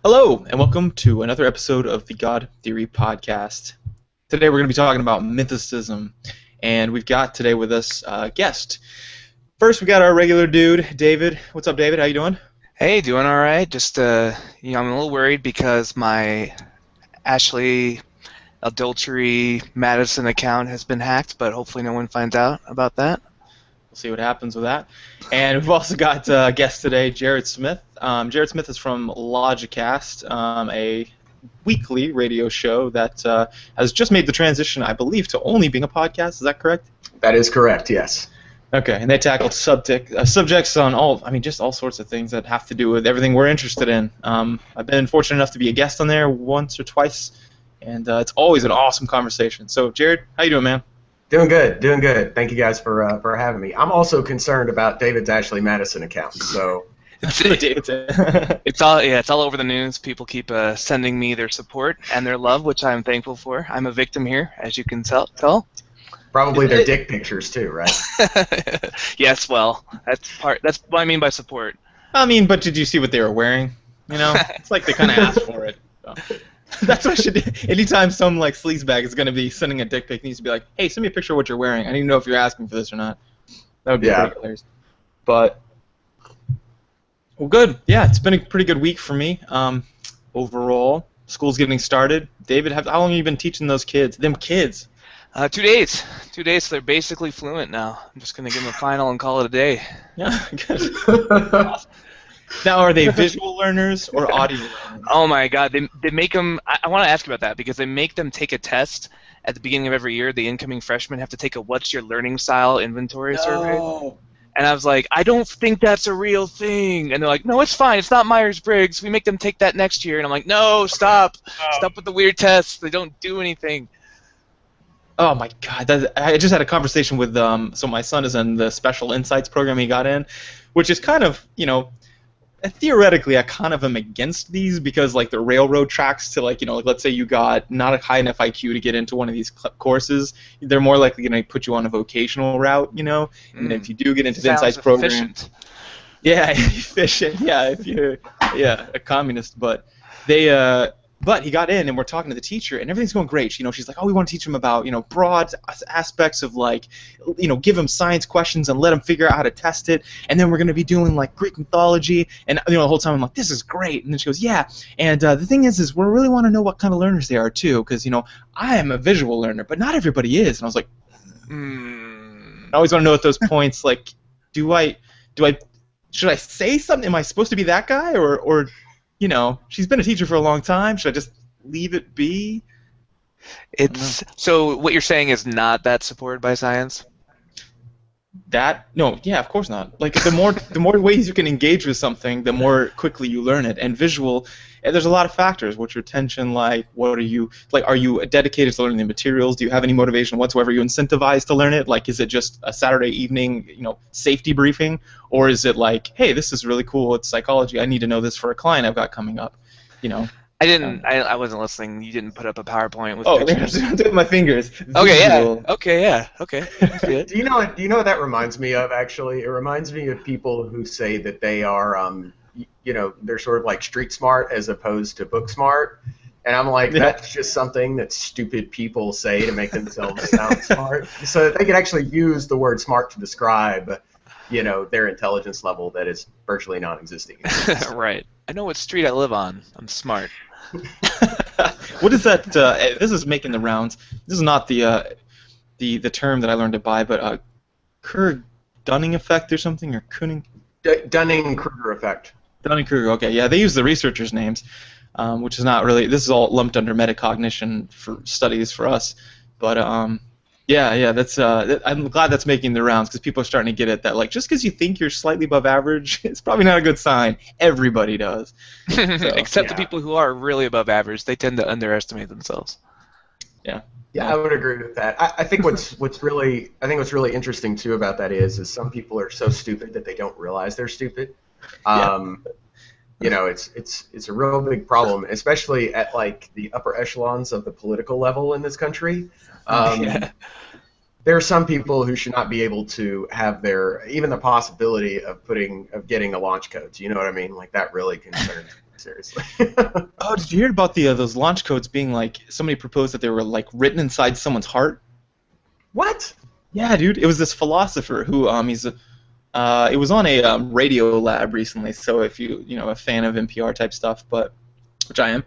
Hello, and welcome to another episode of the God Theory Podcast. Today we're going to be talking about mythicism, and we've got today with us a guest. First, we got our regular dude, David. What's up, David? How you doing? Hey, doing all right. Just I'm a little worried because my Ashley adultery Madison account has been hacked, but hopefully no one finds out about that. We'll see what happens with that. And we've also got a guest today, Jared Smith. Jared Smith is from Logicast, a weekly radio show that has just made the transition, I believe, to only being a podcast. Is that correct? That is correct, yes. Okay, and they tackled subjects on just all sorts of things that have to do with everything we're interested in. I've been fortunate enough to be a guest on there once or twice, and it's always an awesome conversation. So, Jared, how you doing, man? Doing good. Thank you guys for having me. I'm also concerned about David's Ashley Madison account, so... It's all over the news. People keep sending me their support and their love, which I'm thankful for. I'm a victim here, as you can tell. Probably their dick pictures too, right? Yes, well, that's what I mean by support. But did you see what they were wearing? You know, it's like they kind of asked for it. So. That's what I should do. Anytime some sleazebag is going to be sending a dick pic, needs to be like, hey, send me a picture of what you're wearing. I need to know if you're asking for this or not. That would be pretty hilarious. But, well, good. Yeah, it's been a pretty good week for me. Overall, school's getting started. David, how long have you been teaching those kids? Them kids? 2 days. 2 days, so they're basically fluent now. I'm just going to give them a final and call it a day. Yeah, good. Awesome. Now, are they visual learners or audio learners? Oh my God, they make them. I want to ask you about that because they make them take a test at the beginning of every year. The incoming freshmen have to take a "What's your learning style?" inventory survey. And I was like, I don't think that's a real thing. And they're like, no, it's fine. It's not Myers-Briggs. We make them take that next year. And I'm like, no, stop. Stop with the weird tests. They don't do anything. Oh my God! I just had a conversation with so my son is in the Special Insights program he got in, which is kind of, theoretically I kind of am against these because the railroad tracks to let's say you got not a high enough IQ to get into one of these courses, they're more likely going to put you on a vocational route, and if you do get into the Insights program, efficient. Yeah, efficient. Yeah, if you're a communist, but But he got in, and we're talking to the teacher, and everything's going great. She's like, oh, we want to teach him about, broad aspects of, give him science questions and let him figure out how to test it. And then we're going to be doing, Greek mythology. And, the whole time I'm like, this is great. And then she goes, yeah. And the thing is we really want to know what kind of learners they are, too, because, I am a visual learner, but not everybody is. And I was like, I always want to know at those points, should I say something? Am I supposed to be that guy? Or she's been a teacher for a long time. Should I just leave it be? So what you're saying is not that supported by science? No, yeah, of course not. The more ways you can engage with something, the more quickly you learn it. And visual, there's a lot of factors. What's your attention like? What are you Are you dedicated to learning the materials? Do you have any motivation whatsoever? Are you incentivized to learn it? Is it just a Saturday evening, safety briefing, or is it hey, this is really cool. It's psychology. I need to know this for a client I've got coming up. I didn't. I wasn't listening. You didn't put up a PowerPoint with pictures. I'm doing my fingers. Okay, yeah. Okay. Do you know what that reminds me of? Actually, it reminds me of people who say that they are, they're sort of like street smart as opposed to book smart. And I'm like, that's just something that stupid people say to make themselves sound smart, so that they can actually use the word smart to describe, their intelligence level that is virtually non-existing. Right. I know what street I live on. I'm smart. What is that? This is making the rounds. This is not the term that I learned it by, but Kerr-Dunning effect or something, or Kuning? Dunning-Kruger effect. Dunning-Kruger. Okay, yeah, they use the researchers' names, which is not really. This is all lumped under metacognition for studies for us, but yeah. That's. I'm glad that's making the rounds because people are starting to get it that just because you think you're slightly above average, it's probably not a good sign. Everybody does. So, Except the people who are really above average, they tend to underestimate themselves. Yeah. Yeah, I would agree with that. I think what's really interesting too about that is some people are so stupid that they don't realize they're stupid. It's a real big problem, especially at the upper echelons of the political level in this country. there are some people who should not be able to have even the possibility of getting a launch codes. You know what I mean? Like that really concerns me seriously. Oh, did you hear about those launch codes being like somebody proposed that they were like written inside someone's heart? What? Yeah, dude. It was this philosopher who it was on a Radio Lab recently. So if a fan of NPR type stuff, which I am,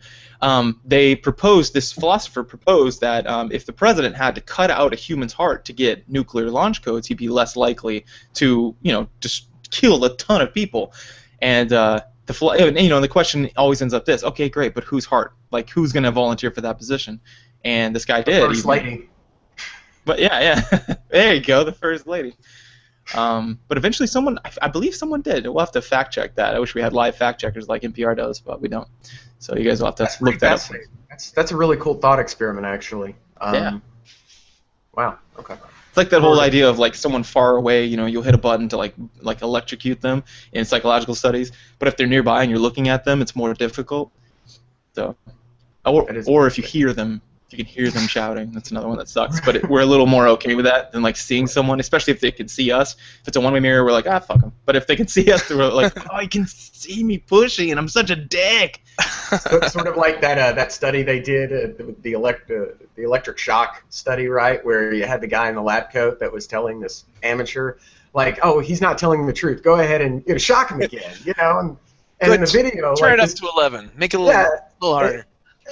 this philosopher proposed that if the president had to cut out a human's heart to get nuclear launch codes, he'd be less likely to, just kill a ton of people. And the question always ends up this: okay, great, but whose heart? Like, who's going to volunteer for that position? And this guy did. First lady. But yeah, there you go, the first lady. But eventually I believe someone did. We'll have to fact check that. I wish we had live fact checkers like NPR does, but we don't. So you guys will have to look that up. That's a really cool thought experiment, actually. Yeah. Wow. Okay. It's like that whole idea of like someone far away, you'll hit a button to like electrocute them in psychological studies, but if they're nearby and you're looking at them, it's more difficult. So, or if you hear them, you can hear them shouting. That's another one that sucks. But we're a little more okay with that than like seeing someone, especially if they can see us. If it's a one-way mirror, we're like, fuck them. But if they can see us, we're like, oh, you can see me pushing, and I'm such a dick. Sort of like that study they did, the electric shock study, right, where you had the guy in the lab coat that was telling this amateur, like, oh, he's not telling the truth. Go ahead and shock him again, and in the video, turn it up to 11, make it a little harder.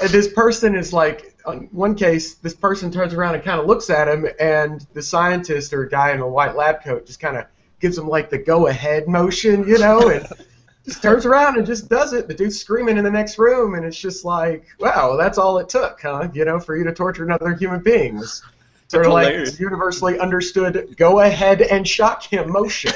This person is like, on one case, this person turns around and kind of looks at him, and the scientist or guy in a white lab coat just kind of gives him like the go-ahead motion, and just turns around and just does it. The dude's screaming in the next room, and it's just like, wow, that's all it took, huh? For you to torture another human being. It was sort of like this universally understood go-ahead and shock him motion.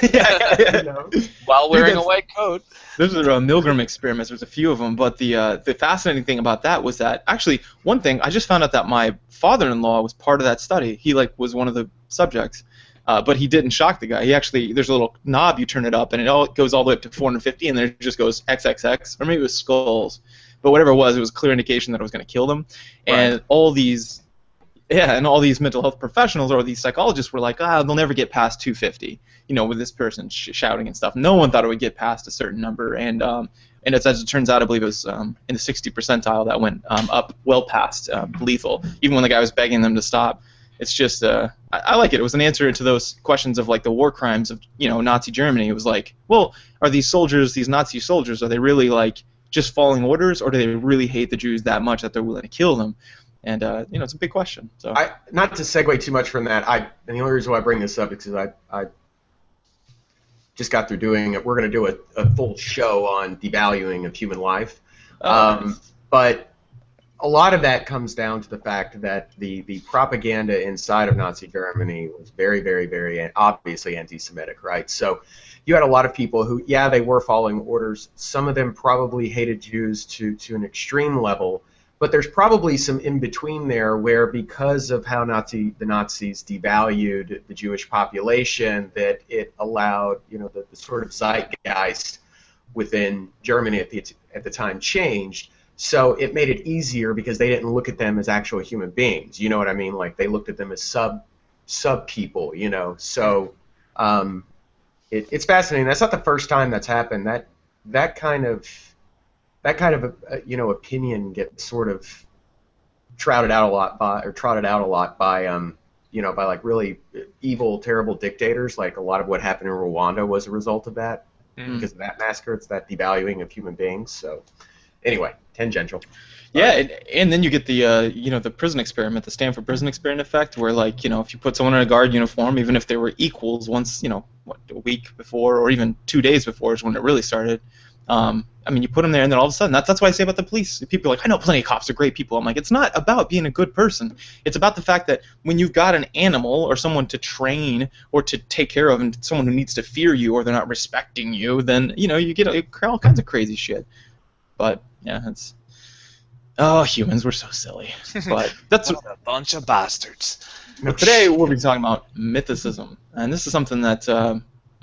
While wearing a white coat. Those are Milgram experiments. There's a few of them, but the fascinating thing about that was that actually one thing I just found out that my father-in-law was part of that study. He was one of the subjects, but he didn't shock the guy. He actually there's a little knob you turn it up and it goes all the way up to 450, and then it just goes XXX, or maybe it was skulls, but whatever it was a clear indication that it was going to kill them, and all these mental health professionals or these psychologists were like, they'll never get past 250, with this person shouting and stuff. No one thought it would get past a certain number, and as it turns out, I believe it was in the 60 percentile that went up well past lethal, even when the guy was begging them to stop. It's just, I like it. It was an answer to those questions of like the war crimes of, Nazi Germany. It was like, well, are these Nazi soldiers, are they really like just following orders, or do they really hate the Jews that much that they're willing to kill them? And it's a big question. So not to segue too much from that, and the only reason why I bring this up is because I just got through doing it. We're going to do a full show on devaluing of human life, but a lot of that comes down to the fact that the propaganda inside of Nazi Germany was very, very, very obviously anti-Semitic, right? So you had a lot of people who, they were following orders. Some of them probably hated Jews to an extreme level. But there's probably some in between there where, because of how the Nazis devalued the Jewish population, that it allowed the sort of zeitgeist within Germany at the time changed. So it made it easier because they didn't look at them as actual human beings. You know what I mean? Like they looked at them as sub people. So it's fascinating. That's not the first time that's happened. That kind of opinion gets sort of trotted out a lot by like really evil, terrible dictators. Like a lot of what happened in Rwanda was a result of that, because of that massacre. It's that devaluing of human beings. So anyway, tangential. Yeah, and then you get the prison experiment, the Stanford prison experiment effect, where like if you put someone in a guard uniform, even if they were equals, once a week before or even 2 days before is when it really started. You put them there, and then all of a sudden, that's why I say about the police. People are like, I know plenty of cops are great people. I'm like, it's not about being a good person. It's about the fact that when you've got an animal or someone to train or to take care of, and someone who needs to fear you, or they're not respecting you, then you get all kinds of crazy shit. But yeah, humans, we're so silly. But that's what a bunch of bastards. Today we'll be talking about mythicism, and this is something that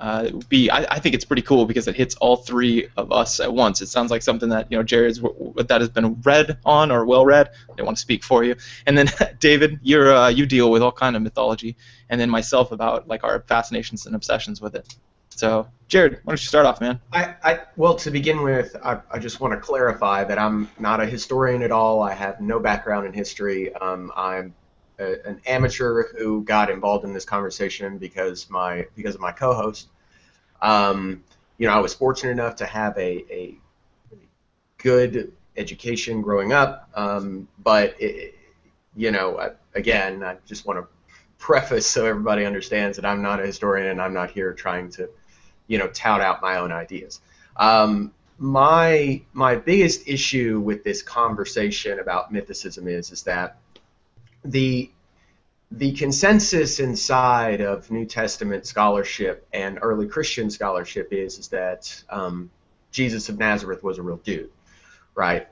it would be. I think it's pretty cool because it hits all three of us at once. It sounds like something that Jared's that has been read on or well read. They want to speak for you, and then David, you deal with all kind of mythology, and then myself about like our fascinations and obsessions with it. So Jared, why don't you start off, man? Well, to begin with, I just want to clarify that I'm not a historian at all. I have no background in history. I'm an amateur who got involved in this conversation because of my co-host. I was fortunate enough to have a good education growing up, but again, I just want to preface so everybody understands that I'm not a historian and I'm not here trying to tout out my own ideas. My biggest issue with this conversation about mythicism is that the consensus inside of New Testament scholarship and early Christian scholarship is that Jesus of Nazareth was a real dude, right?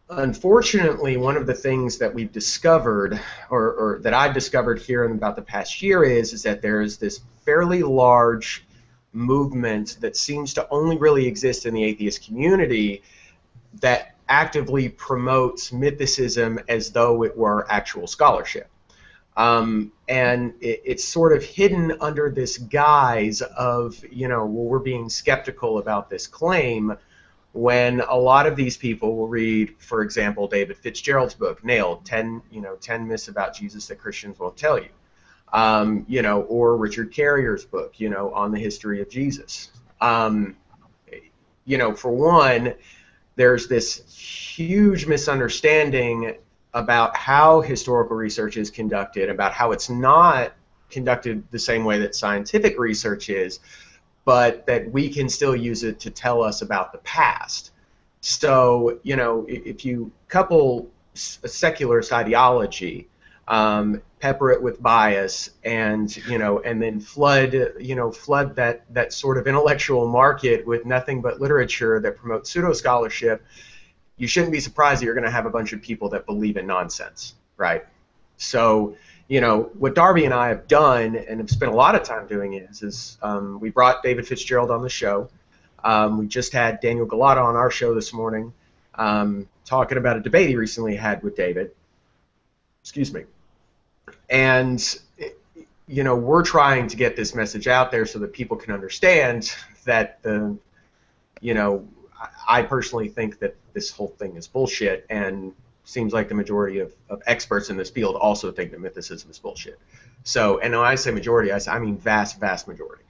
Unfortunately, one of the things that we've discovered, or that I've discovered here in about the past year, is that there is this fairly large movement that seems to only really exist in the atheist community that actively promotes mythicism as though it were actual scholarship. And it's sort of hidden under this guise of, we're being skeptical about this claim, when a lot of these people will read, for example, David Fitzgerald's book, Nailed, 10 myths about Jesus that Christians won't tell you. Or Richard Carrier's book, on the history of Jesus. For one, there's this huge misunderstanding about how historical research is conducted, about how it's not conducted the same way that scientific research is, but that we can still use it to tell us about the past. So, if you couple a secularist ideology, pepper it with bias, and then flood that sort of intellectual market with nothing but literature that promotes pseudo scholarship, you shouldn't be surprised that you're going to have a bunch of people that believe in nonsense, right? So, what Darby and I have done and have spent a lot of time doing is we brought David Fitzgerald on the show. We just had Daniel Galata on our show this morning, talking about a debate he recently had with David. Excuse me. And, we're trying to get this message out there so that people can understand that I personally think that this whole thing is bullshit, and seems like the majority of experts in this field also think that mythicism is bullshit. So, and when I say majority, I mean vast, vast majority.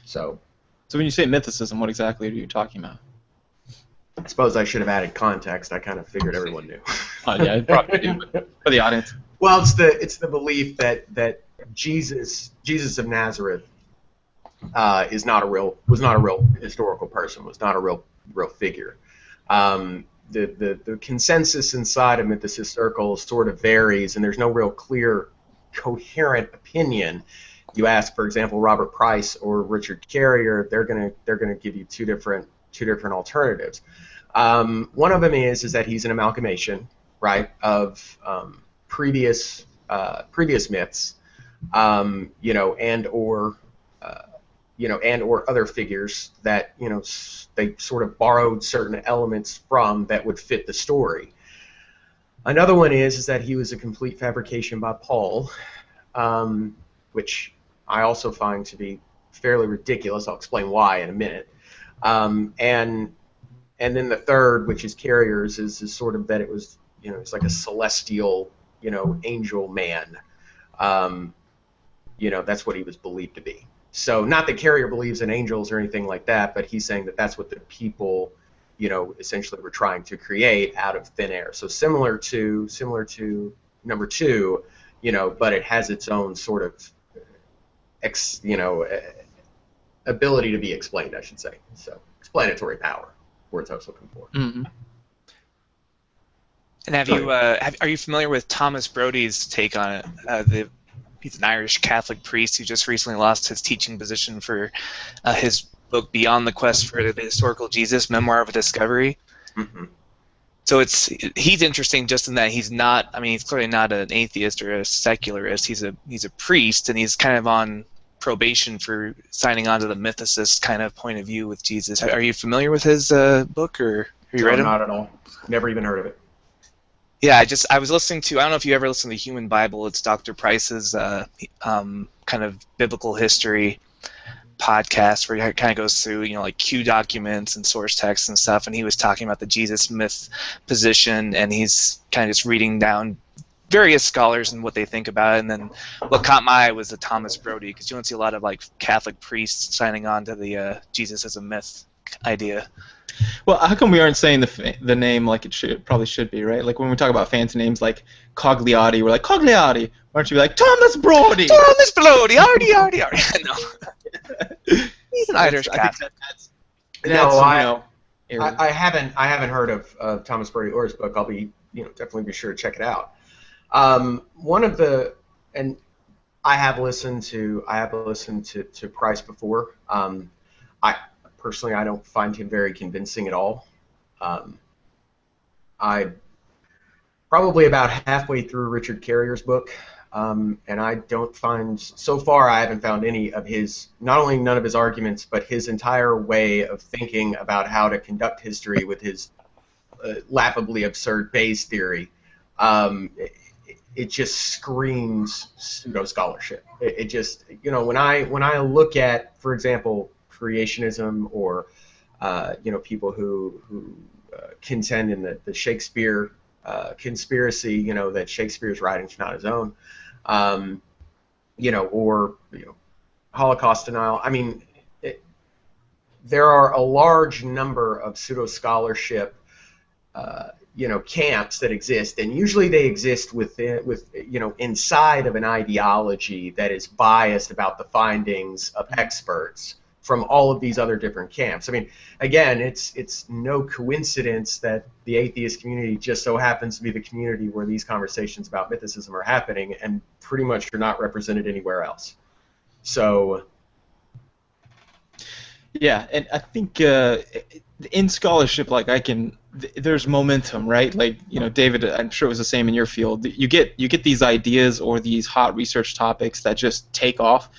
So when you say mythicism, what exactly are you talking about? I suppose I should have added context. I kind of figured everyone knew. Yeah, probably do, but for the audience. Well, it's the belief that Jesus of Nazareth was not a real historical person, was not a real figure. The consensus inside of mythicist circles sort of varies, and there's no real clear, coherent opinion. You ask, for example, Robert Price or Richard Carrier, they're gonna give you two different alternatives. One of them is that he's an amalgamation, right, of previous myths, and or other figures that they sort of borrowed certain elements from that would fit the story. Another one is that he was a complete fabrication by Paul, which I also find to be fairly ridiculous. I'll explain why in a minute. And then the third, which is Carrier's, is sort of that it was it's like a celestial angel man. That's what he was believed to be. So not that Carrier believes in angels or anything like that, but he's saying that that's what the people, essentially were trying to create out of thin air. So similar to number two, but it has its own sort of, ability to be explained, I should say. So explanatory power, words I was looking for. Mm-hmm. And are you familiar with Thomas Brodie's take on it? He's an Irish Catholic priest who just recently lost his teaching position for his book Beyond the Quest for the Historical Jesus, Memoir of a Discovery. Mm-hmm. So he's interesting just in that he's clearly not an atheist or a secularist. He's a priest, and he's kind of on probation for signing on to the mythicist kind of point of view with Jesus. Are you familiar with his book, or have you read him? Not at all. Never even heard of it. Yeah, I was listening to, I don't know if you ever listen to Human Bible. It's Dr. Price's kind of biblical history podcast where he kind of goes through, like Q documents and source texts and stuff, and he was talking about the Jesus myth position, and he's kind of just reading down various scholars and what they think about it. And then what caught my eye was the Thomas Brody, because you don't see a lot of like Catholic priests signing on to the Jesus as a myth idea. Well, how come we aren't saying the name like it probably should be, right? Like when we talk about fancy names like Cogliotti, we're like, Cogliotti. Why don't you be like, Thomas Brody? Thomas Brody, arty. No. He's an Irish Catholic. I haven't heard of Thomas Brody or his book. I'll be, definitely be sure to check it out. And I have listened to Price before. Personally, I don't find him very convincing at all. I probably about halfway through Richard Carrier's book, and I don't find, so far I haven't found any of his, not only none of his arguments, but his entire way of thinking about how to conduct history with his laughably absurd Bayes theory. It just screams pseudo-scholarship. It just, when I look at, for example, creationism or people who contend in the Shakespeare conspiracy, that Shakespeare's writing's not his own, or Holocaust denial. I mean, there are a large number of pseudo-scholarship camps that exist, and usually they exist inside of an ideology that is biased about the findings of experts from all of these other different camps. I mean, again, it's no coincidence that the atheist community just so happens to be the community where these conversations about mythicism are happening, and pretty much are not represented anywhere else. So, yeah, and I think in scholarship, there's momentum, right? Like, David, I'm sure it was the same in your field. You get these ideas or these hot research topics that just take off,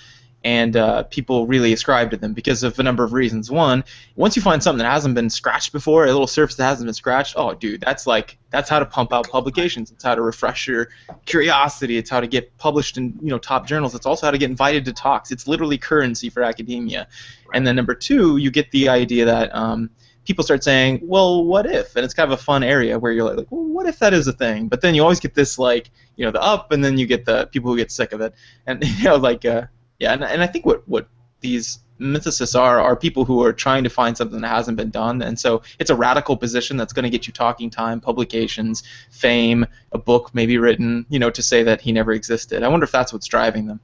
and people really ascribe to them because of a number of reasons. One, once you find something that hasn't been scratched before, a little surface that hasn't been scratched, oh, dude, that's how to pump out publications. It's how to refresh your curiosity. It's how to get published in top journals. It's also how to get invited to talks. It's literally currency for academia. Right. And then number two, you get the idea that people start saying, well, what if? And it's kind of a fun area where you're like, well, what if that is a thing? But then you always get this the up, and then you get the people who get sick of it. And yeah, and I think what these mythicists are people who are trying to find something that hasn't been done, and so it's a radical position that's going to get you talking time, publications, fame, a book maybe written, to say that he never existed. I wonder if that's what's driving them.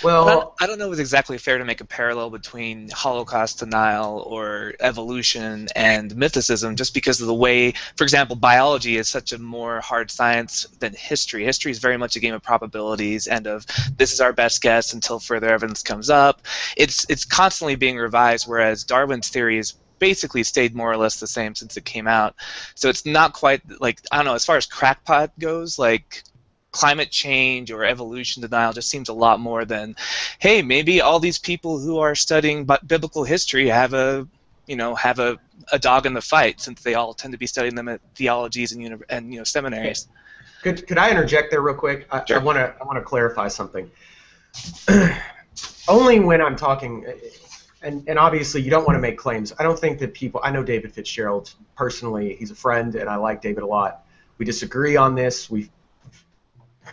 Well, I don't know if it's exactly fair to make a parallel between Holocaust denial or evolution and mythicism, just because of the way, for example, biology is such a more hard science than history. History is very much a game of probabilities and of this is our best guess until further evidence comes up. It's constantly being revised, whereas Darwin's theory is basically stayed more or less the same since it came out. So it's not quite like, I don't know, as far as crackpot goes, like climate change or evolution denial just seems a lot more than, hey, maybe all these people who are studying biblical history have a dog in the fight, since they all tend to be studying them at theologies and seminaries. Could I interject there real quick? Sure. I want to clarify something. Only when I'm talking, and obviously you don't want to make claims. I don't think that I know David Fitzgerald personally. He's a friend, and I like David a lot. We disagree on this. We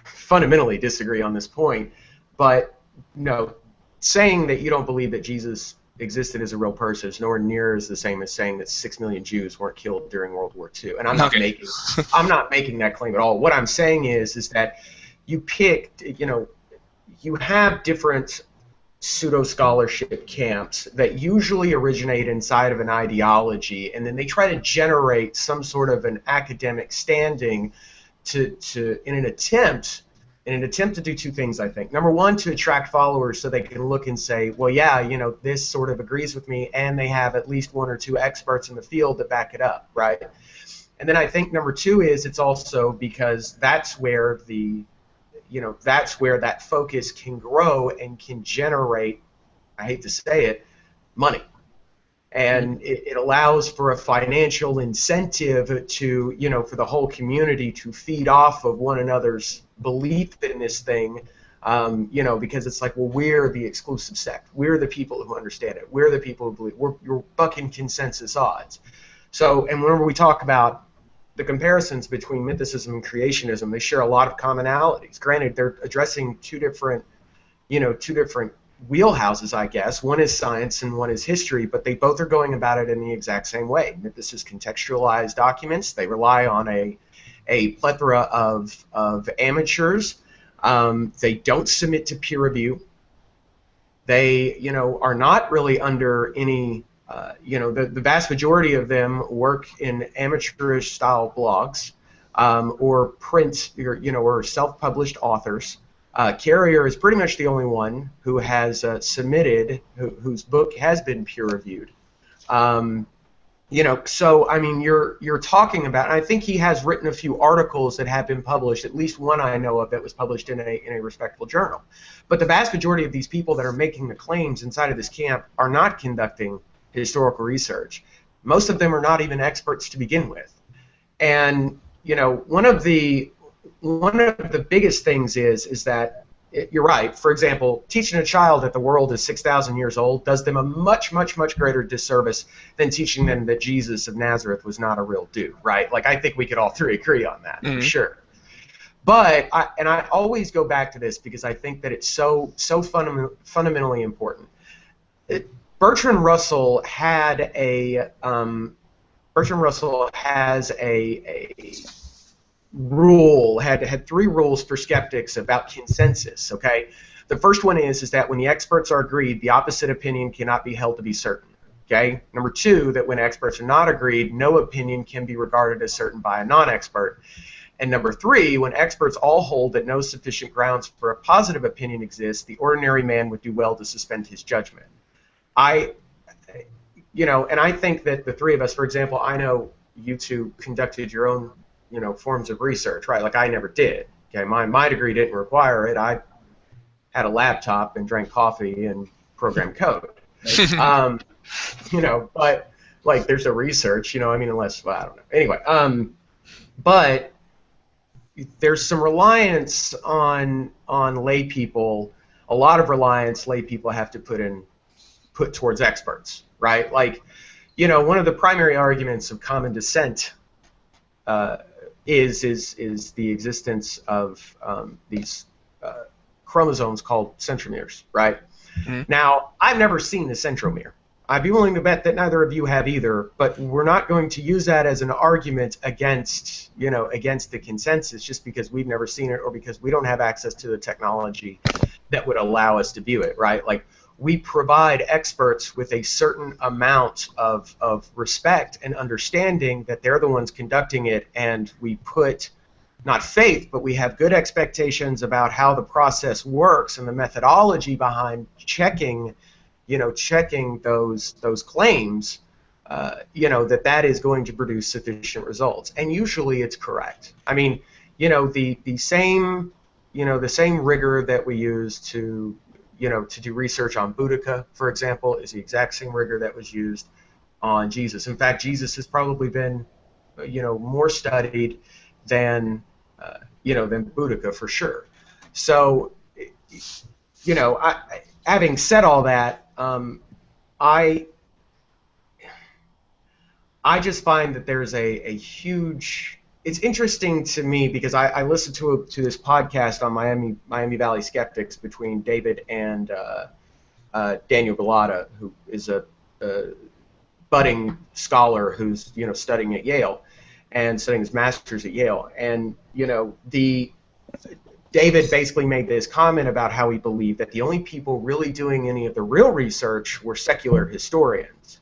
fundamentally disagree on this point, but saying that you don't believe that Jesus existed as a real person is nowhere near as the same as saying that 6 million Jews weren't killed during World War II. And I'm not making that claim at all. What I'm saying is that you have different pseudo-scholarship camps that usually originate inside of an ideology, and then they try to generate some sort of an academic standing in an attempt to do two things, I think. Number one, to attract followers so they can look and say, well, yeah, this sort of agrees with me, and they have at least one or two experts in the field that back it up, right? And then I think number two is it's also because that's where that focus can grow and can generate I hate to say it, money. And it allows for a financial incentive to, you know, for the whole community to feed off of one another's belief in this thing, you know, because it's like, well, we're the exclusive sect. We're the people who understand it. We're the people who believe. You're bucking consensus odds. So, and whenever we talk about the comparisons between mythicism and creationism, they share a lot of commonalities. Granted, they're addressing two different wheelhouses, I guess. One is science and one is history, but they both are going about it in the exact same way. Mythicists contextualize documents. They rely on a plethora of amateurs. They don't submit to peer review. They, you know, are not really under any, you know, the vast majority of them work in amateurish style blogs or print, or, you know, or self-published authors. Carrier is pretty much the only one who has submitted, whose book has been peer-reviewed. You know, so I mean, you're talking about, and I think he has written a few articles that have been published. At least one I know of that was published in a respectable journal. But the vast majority of these people that are making the claims inside of this camp are not conducting historical research. Most of them are not even experts to begin with. And you know, one of the biggest things is that you're right. For example, teaching a child that the world is 6,000 years old does them a much greater disservice than teaching them that Jesus of Nazareth was not a real dude, right? Like, I think we could all three agree on that, for sure. But I always go back to this because I think that it's so fundamentally important. Bertrand Russell has a rule, had three rules for skeptics about consensus, okay? The first one is that when the experts are agreed, the opposite opinion cannot be held to be certain, okay? Number two, that when experts are not agreed, no opinion can be regarded as certain by a non-expert. And number three, when experts all hold that no sufficient grounds for a positive opinion exists, the ordinary man would do well to suspend his judgment. You know, and I think that the three of us, for example, I know you two conducted your own, you know, forms of research, right? Like, I never did. Okay, my degree didn't require it. I had a laptop and drank coffee and programmed code. You know, but like, there's a research, you know, I mean, unless, well, I don't know. Anyway, but there's some reliance on lay people. A lot of reliance lay people have to put towards experts, right? Like, you know, one of the primary arguments of common descent is the existence of these chromosomes called centromeres, right? Now, I've never seen a centromere. I'd be willing to bet that neither of you have either, but we're not going to use that as an argument against, you know, against the consensus just because we've never seen it or because we don't have access to the technology that would allow us to view it, right? Like, we provide experts with a certain amount of respect and understanding that they're the ones conducting it, and we put, not faith, but we have good expectations about how the process works and the methodology behind checking, you know, checking those claims, you know, that is going to produce sufficient results. And usually it's correct. I mean, you know, the same rigor that we use to, you know, to do research on Boudica, for example, is the exact same rigor that was used on Jesus. In fact, Jesus has probably been, you know, more studied than, you know, than Boudica for sure. So, you know, having said all that, I just find that there's a huge. It's interesting to me because I listened to this podcast on Miami Valley Skeptics between David and Daniel Galata, who is a budding scholar who's, you know, studying at Yale and studying his master's at Yale. And, you know, David basically made this comment about how he believed that the only people really doing any of the real research were secular historians.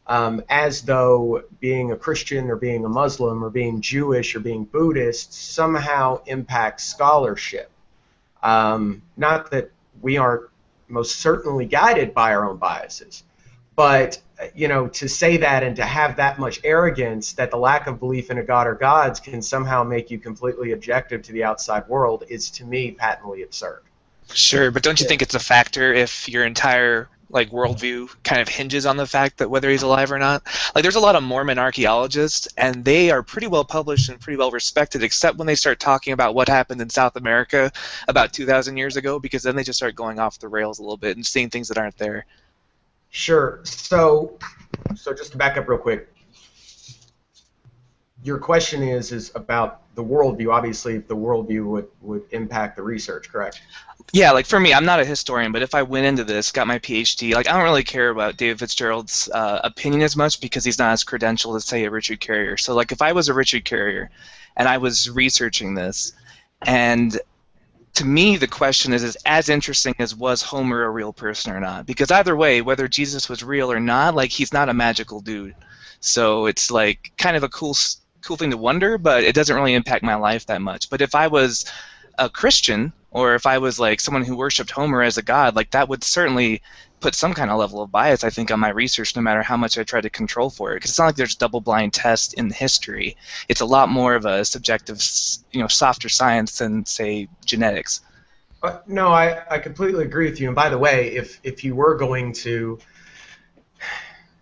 As though being a Christian or being a Muslim or being Jewish or being Buddhist somehow impacts scholarship. Not that we aren't most certainly guided by our own biases, but, you know, to say that and to have that much arrogance that the lack of belief in a god or gods can somehow make you completely objective to the outside world is, to me, patently absurd. Sure, but don't you think it's a factor if your entire like worldview kind of hinges on the fact that whether he's alive or not. Like there's a lot of Mormon archaeologists, and they are pretty well published and pretty well respected, except when they start talking about what happened in South America about 2,000 years ago, because then they just start going off the rails a little bit and seeing things that aren't there. Sure. So just to back up real quick, your question is about the worldview. Obviously, the worldview would impact the research, correct? Yeah, like for me, I'm not a historian, but if I went into this, got my PhD, like I don't really care about David Fitzgerald's opinion as much because he's not as credentialed as, say, a Richard Carrier. So like if I was a Richard Carrier and I was researching this, and to me the question is as interesting as was Homer a real person or not? Because either way, whether Jesus was real or not, like he's not a magical dude. So it's like kind of a cool thing to wonder, but it doesn't really impact my life that much. But if I was a Christian, or if I was like someone who worshipped Homer as a god, like that would certainly put some kind of level of bias, I think, on my research, no matter how much I try to control for it. Because it's not like there's double-blind tests in history. It's a lot more of a subjective, softer science than, say, genetics. No, I completely agree with you. And by the way, if you were going to,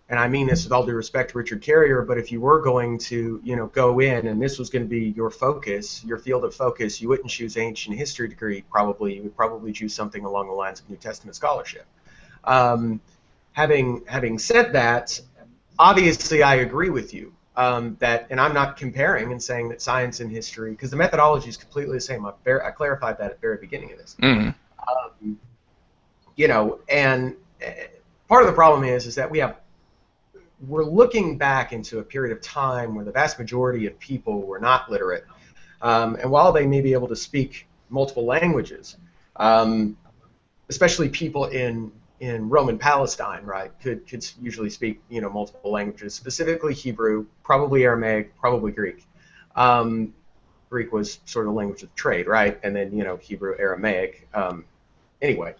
and I mean this with all due respect to Richard Carrier, but if you were going to, go in and this was going to be your focus, your field of focus, you wouldn't choose ancient history degree. Probably you would probably choose something along the lines of New Testament scholarship. Having said that, obviously I agree with you that, and I'm not comparing and saying that science and history, because the methodology is completely the same. I clarified that at the very beginning of this. Mm-hmm. And part of the problem is that we're looking back into a period of time where the vast majority of people were not literate. And while they may be able to speak multiple languages, especially people in Roman Palestine, right, could usually speak, multiple languages, specifically Hebrew, probably Aramaic, probably Greek. Greek was sort of the language of trade, right? And then, Hebrew, Aramaic. Anyway.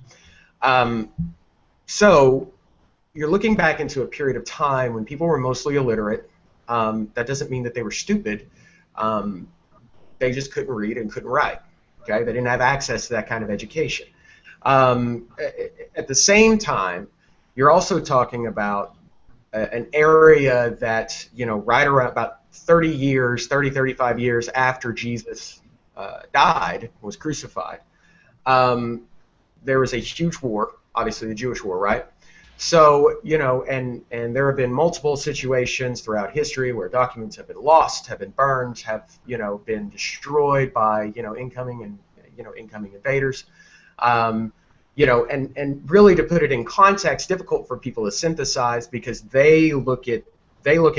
So you're looking back into a period of time when people were mostly illiterate. That doesn't mean that they were stupid. They just couldn't read and couldn't write. Okay, they didn't have access to that kind of education. At the same time, you're also talking about an area that, right around about 35 years after Jesus died, was crucified, there was a huge war, obviously the Jewish war, right? So, and there have been multiple situations throughout history where documents have been lost, have been burned, have, been destroyed by, incoming invaders. And really, to put it in context, difficult for people to synthesize because they look at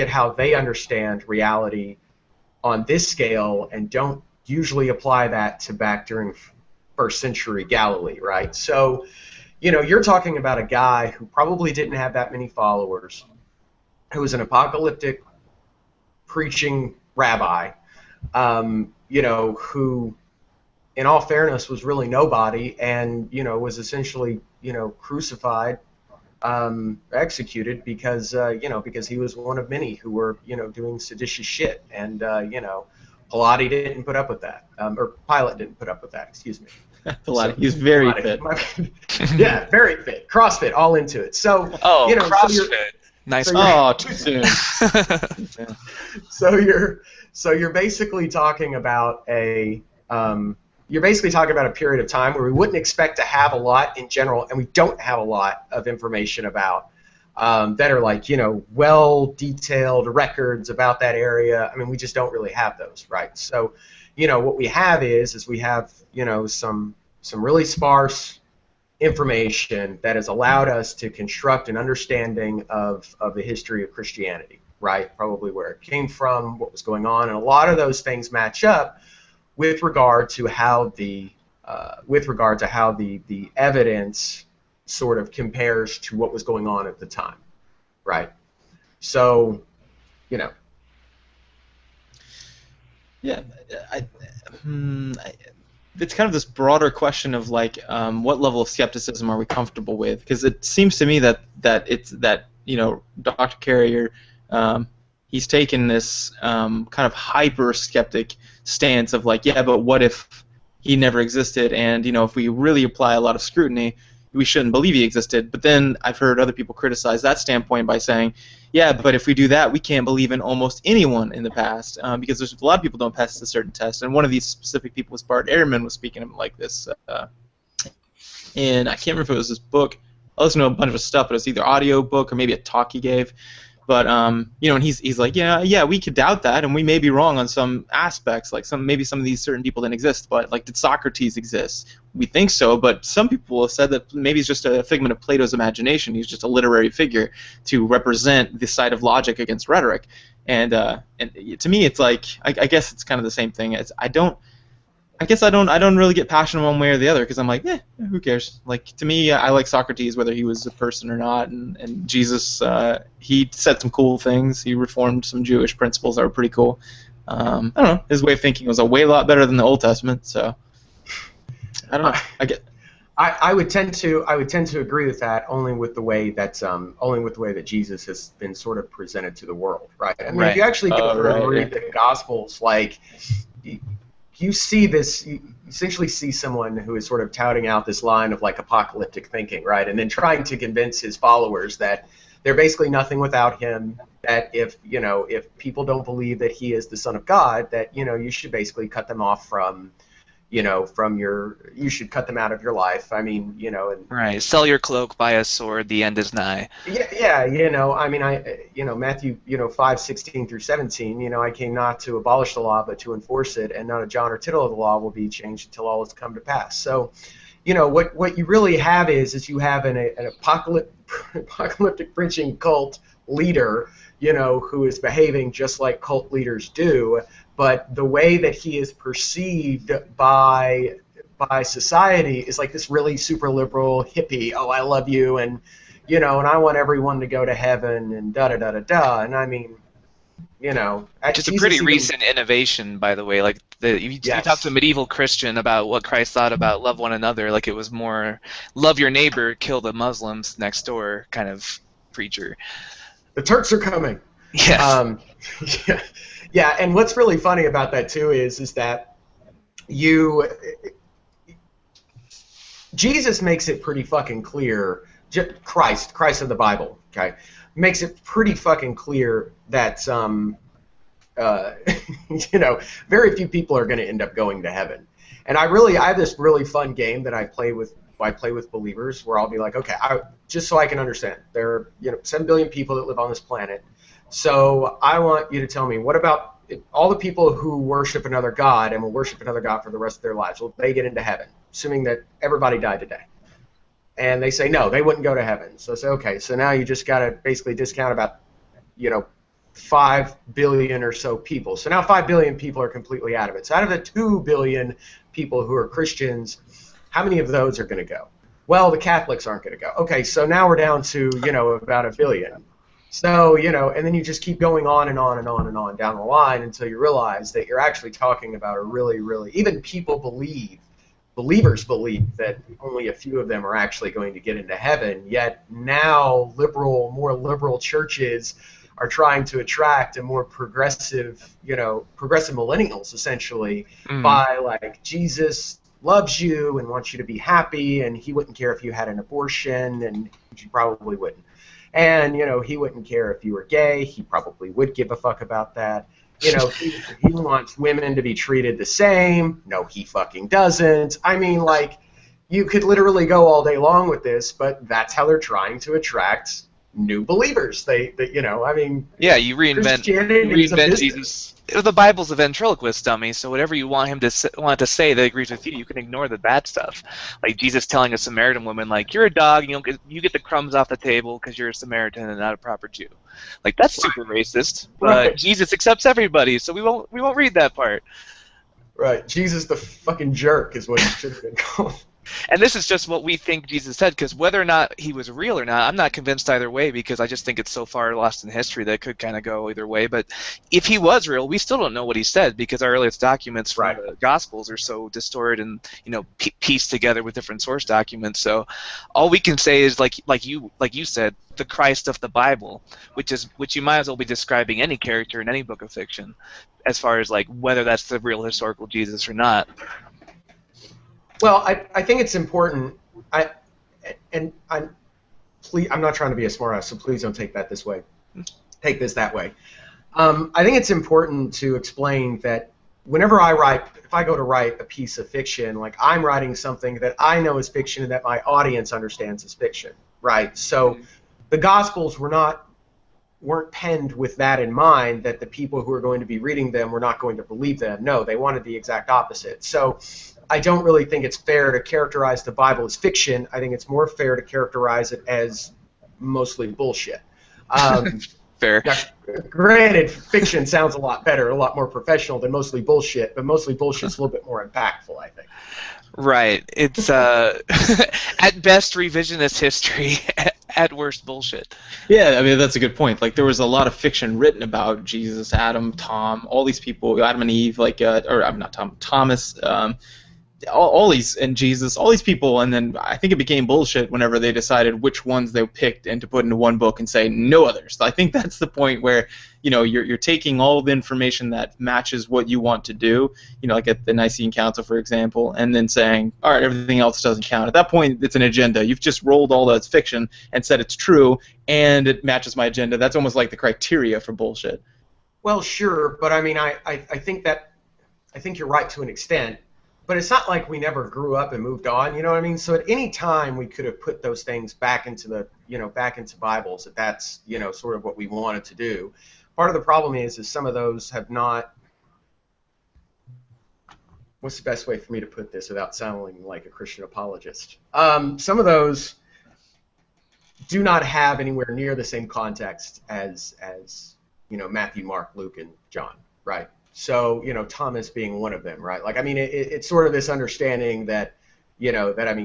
how they understand reality on this scale and don't usually apply that to back during first century Galilee, right? So, you're talking about a guy who probably didn't have that many followers, who was an apocalyptic preaching rabbi, who, in all fairness, was really nobody and, was essentially, crucified, executed because he was one of many who were, doing seditious shit. And, Pilate didn't put up with that, or Pilate didn't put up with that, excuse me. Pilate, he's very fit. Yeah, very fit. CrossFit, all into it. So, CrossFit. Too soon. So you're basically talking about a period of time where we wouldn't expect to have a lot in general, and we don't have a lot of information about that are like, well detailed records about that area. I mean, we just don't really have those, right? So, what we have is we have, some really sparse information that has allowed us to construct an understanding of the history of Christianity, right? Probably where it came from, what was going on, and a lot of those things match up with regard to how the evidence sort of compares to what was going on at the time, right? So, Yeah, it's kind of this broader question of like, what level of skepticism are we comfortable with? Because it seems to me that Dr. Carrier, he's taken this kind of hyper skeptic stance of like, yeah, but what if he never existed? And if we really apply a lot of scrutiny, we shouldn't believe he existed. But then I've heard other people criticize that standpoint by saying, yeah, but if we do that, we can't believe in almost anyone in the past, because there's a lot of people don't pass a certain test. And one of these specific people was Bart Ehrman was speaking like this, and I can't remember if it was this book. I listened to a bunch of his stuff, but it was either audio book or maybe a talk he gave. But and he's like, yeah, we could doubt that, and we may be wrong on some aspects, like maybe some of these certain people didn't exist. But like, did Socrates exist? We think so, but some people have said that maybe he's just a figment of Plato's imagination. He's just a literary figure to represent the side of logic against rhetoric. And to me, it's like, I guess it's kind of the same thing. I don't really get passionate one way or the other, because I'm like, who cares? Like, to me, I like Socrates whether he was a person or not, and Jesus, he said some cool things. He reformed some Jewish principles that were pretty cool. I don't know. His way of thinking was a lot better than the Old Testament. So I don't know. I would tend to agree with that, only with the way that Jesus has been sort of presented to the world, right? I mean, if you actually go through and read the Gospels, like, you see this, you essentially see someone who is sort of touting out this line of like apocalyptic thinking, right? And then trying to convince his followers that they're basically nothing without him, that if people don't believe that he is the Son of God, that, you should basically cut them off from you should cut them out of your life. I mean, and right. Sell your cloak, buy a sword, the end is nigh. Yeah, I mean, Matthew, 5:16 through 17, I came not to abolish the law, but to enforce it, and not a jot or tittle of the law will be changed until all has come to pass. So, what you really have is you have an apocalyptic preaching cult leader, who is behaving just like cult leaders do, but the way that he is perceived by society is like this really super liberal hippie. Oh, I love you, and and I want everyone to go to heaven, and da da da da da. And I mean, Just a pretty recent innovation, by the way. Like, you talk to a medieval Christian about what Christ thought about love one another, like it was more love your neighbor, kill the Muslims next door kind of preacher. The Turks are coming. Yes. Yeah, and what's really funny about that too is that Jesus makes it pretty fucking clear. Christ of the Bible, okay, makes it pretty fucking clear that very few people are going to end up going to heaven. And I have this really fun game that I play with believers, where I'll be like, okay, just so I can understand, there are 7 billion people that live on this planet. So I want you to tell me, what about all the people who worship another god and will worship another god for the rest of their lives? Will they get into heaven, assuming that everybody died today? And they say no, they wouldn't go to heaven. So I say, okay, so now you just got to basically discount about 5 billion or so people. So now 5 billion people are completely out of it. So out of the 2 billion people who are Christians, how many of those are going to go? Well, the Catholics aren't going to go. Okay, so now we're down to about 1 billion. So, and then you just keep going on and on and on and on down the line until you realize that you're actually talking about a really, really, even believers believe that only a few of them are actually going to get into heaven, yet now more liberal churches are trying to attract a more progressive millennials, essentially, by like, Jesus loves you and wants you to be happy, and he wouldn't care if you had an abortion, and you probably wouldn't. And, he wouldn't care if you were gay. He probably would give a fuck about that. He wants women to be treated the same. No, he fucking doesn't. I mean, like, you could literally go all day long with this, but that's how they're trying to attract new believers. Yeah, you reinvent Jesus. The Bible's a ventriloquist dummy, so whatever you want him to say that agrees with you, you can ignore the bad stuff. Like Jesus telling a Samaritan woman, like, you're a dog, and you get the crumbs off the table because you're a Samaritan and not a proper Jew. Like, that's super racist. But Jesus accepts everybody, so we won't read that part. Right. Jesus the fucking jerk is what he should have been called. And this is just what we think Jesus said, because whether or not he was real or not, I'm not convinced either way, because I just think it's so far lost in history that it could kind of go either way. But if he was real, we still don't know what he said, because our earliest documents from the Gospels are so distorted and pieced together with different source documents. So all we can say is, like you said, the Christ of the Bible, which you might as well be describing any character in any book of fiction, as far as like whether that's the real historical Jesus or not. Well, I think it's important. and I'm not trying to be a smartass, so please don't take that this way. Take this that way. I think it's important to explain that whenever if I go to write a piece of fiction, like I'm writing something that I know is fiction and that my audience understands as fiction, right? So the Gospels weren't penned with that in mind, that the people who are going to be reading them were not going to believe them. No, they wanted the exact opposite. So I don't really think it's fair to characterize the Bible as fiction. I think it's more fair to characterize it as mostly bullshit. Fair. Now, granted, fiction sounds a lot better, a lot more professional than mostly bullshit, but mostly bullshit's a little bit more impactful, I think. Right. It's at best revisionist history, at worst bullshit. Yeah, I mean that's a good point. Like there was a lot of fiction written about Jesus, Adam, Tom, all these people, Adam and Eve, like or I'm not Tom, Thomas, all these, and Jesus, all these people, and then I think it became bullshit whenever they decided which ones they picked and to put into one book and say no others. I think that's the point where you're taking all the information that matches what you want to do, like at the Nicene Council, for example, and then saying, all right, everything else doesn't count. At that point, it's an agenda. You've just rolled all that's fiction and said it's true, and it matches my agenda. That's almost like the criteria for bullshit. Well, sure, but I mean, I think you're right to an extent. But it's not like we never grew up and moved on, you know what I mean? So at any time we could have put those things back into back into Bibles, if that's, sort of what we wanted to do. Part of the problem is some of those have not, what's the best way for me to put this without sounding like a Christian apologist? Some of those do not have anywhere near the same context as Matthew, Mark, Luke, and John, right? So, Thomas being one of them, right? Like, I mean, it's sort of this understanding that,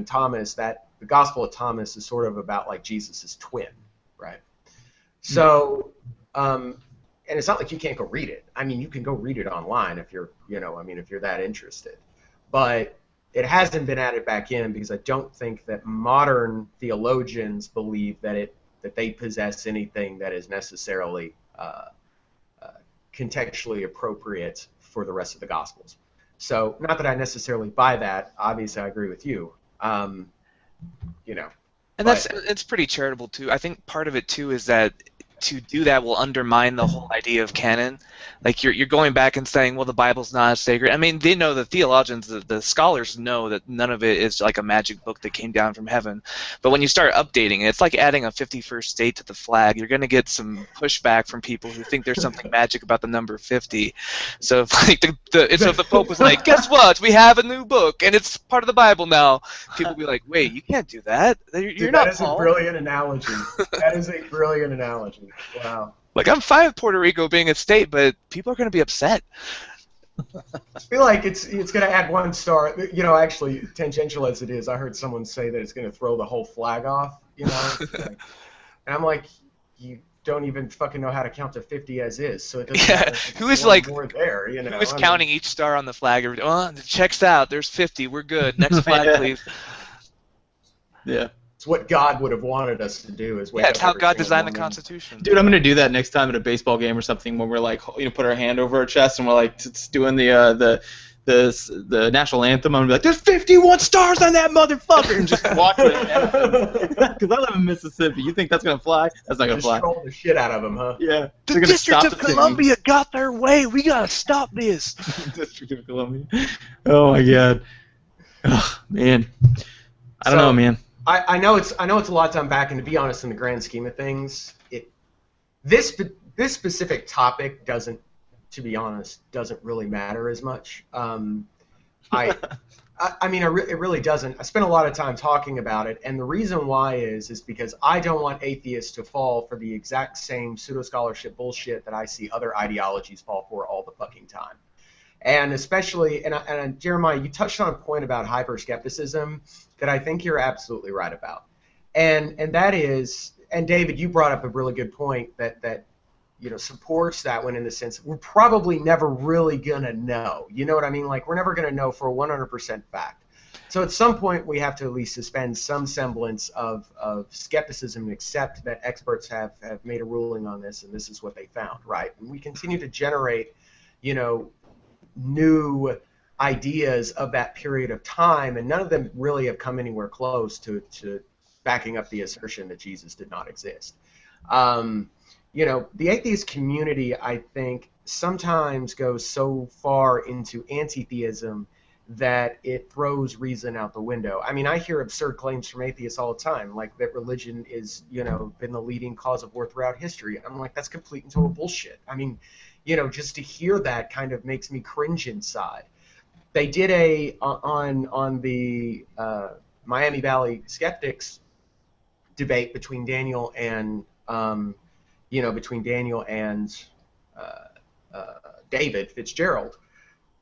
Thomas, that the Gospel of Thomas is sort of about like Jesus' twin, right? So, and it's not like you can't go read it. I mean, you can go read it online if you're, if you're that interested. But it hasn't been added back in because I don't think that modern theologians believe that they possess anything that is necessarily contextually appropriate for the rest of the Gospels. So, not that I necessarily buy that. Obviously, I agree with you. And it's pretty charitable too. I think part of it too is that to do that will undermine the whole idea of canon. Like you're going back and saying, well, the Bible's not as sacred. I mean, they know, the theologians, the scholars know that none of it is like a magic book that came down from heaven. But when you start updating it, it's like adding a 51st state to the flag. You're going to get some pushback from people who think there's something magic about the number 50. So if like the Pope was like, guess what? We have a new book and it's part of the Bible now. People will be like, wait, you can't do that. You're not Paul. That is a brilliant analogy. That is a brilliant analogy. Wow. Like, I'm fine with Puerto Rico being a state, but people are going to be upset. I feel like it's going to add one star. Actually, tangential as it is, I heard someone say that it's going to throw the whole flag off. And I'm like, you don't even fucking know how to count to 50 as is, so it doesn't matter. Who is like more there? Who is counting each star on the flag? Oh, it checks out. There's 50. We're good. Next flag, please. Yeah. It's what God would have wanted us to do. It's how God designed the Constitution. Dude, I'm gonna do that next time at a baseball game or something when we're like, put our hand over our chest and we're like doing the national anthem. I'm gonna be like, there's 51 stars on that motherfucker, and just watch it. Because I live in Mississippi. You think that's gonna fly? That's not gonna fly. Just troll the shit out of them, huh? Yeah. The District of Columbia got their way. We gotta stop this. District of Columbia. Oh my God. Oh man. I don't know, man. I know it's a lot to unpack, and to be honest, in the grand scheme of things, this specific topic doesn't really matter as much. It really doesn't. I spent a lot of time talking about it, and the reason why is because I don't want atheists to fall for the exact same pseudo-scholarship bullshit that I see other ideologies fall for all the fucking time. And especially, and Jeremiah, you touched on a point about hyper-skepticism that I think you're absolutely right about. And that is, and David, you brought up a really good point that supports that one in the sense that we're probably never really going to know. You know what I mean? Like, we're never going to know for a 100% fact. So at some point, we have to at least suspend some semblance of skepticism and accept that experts have made a ruling on this, and this is what they found, right? And we continue to generate, new ideas of that period of time, and none of them really have come anywhere close to backing up the assertion that Jesus did not exist. The atheist community, I think, sometimes goes so far into anti-theism that it throws reason out the window. I mean, I hear absurd claims from atheists all the time, like that religion is, been the leading cause of war throughout history. I'm like, that's complete and total bullshit. I mean, just to hear that kind of makes me cringe inside. They did on the Miami Valley Skeptics debate between Daniel and David Fitzgerald.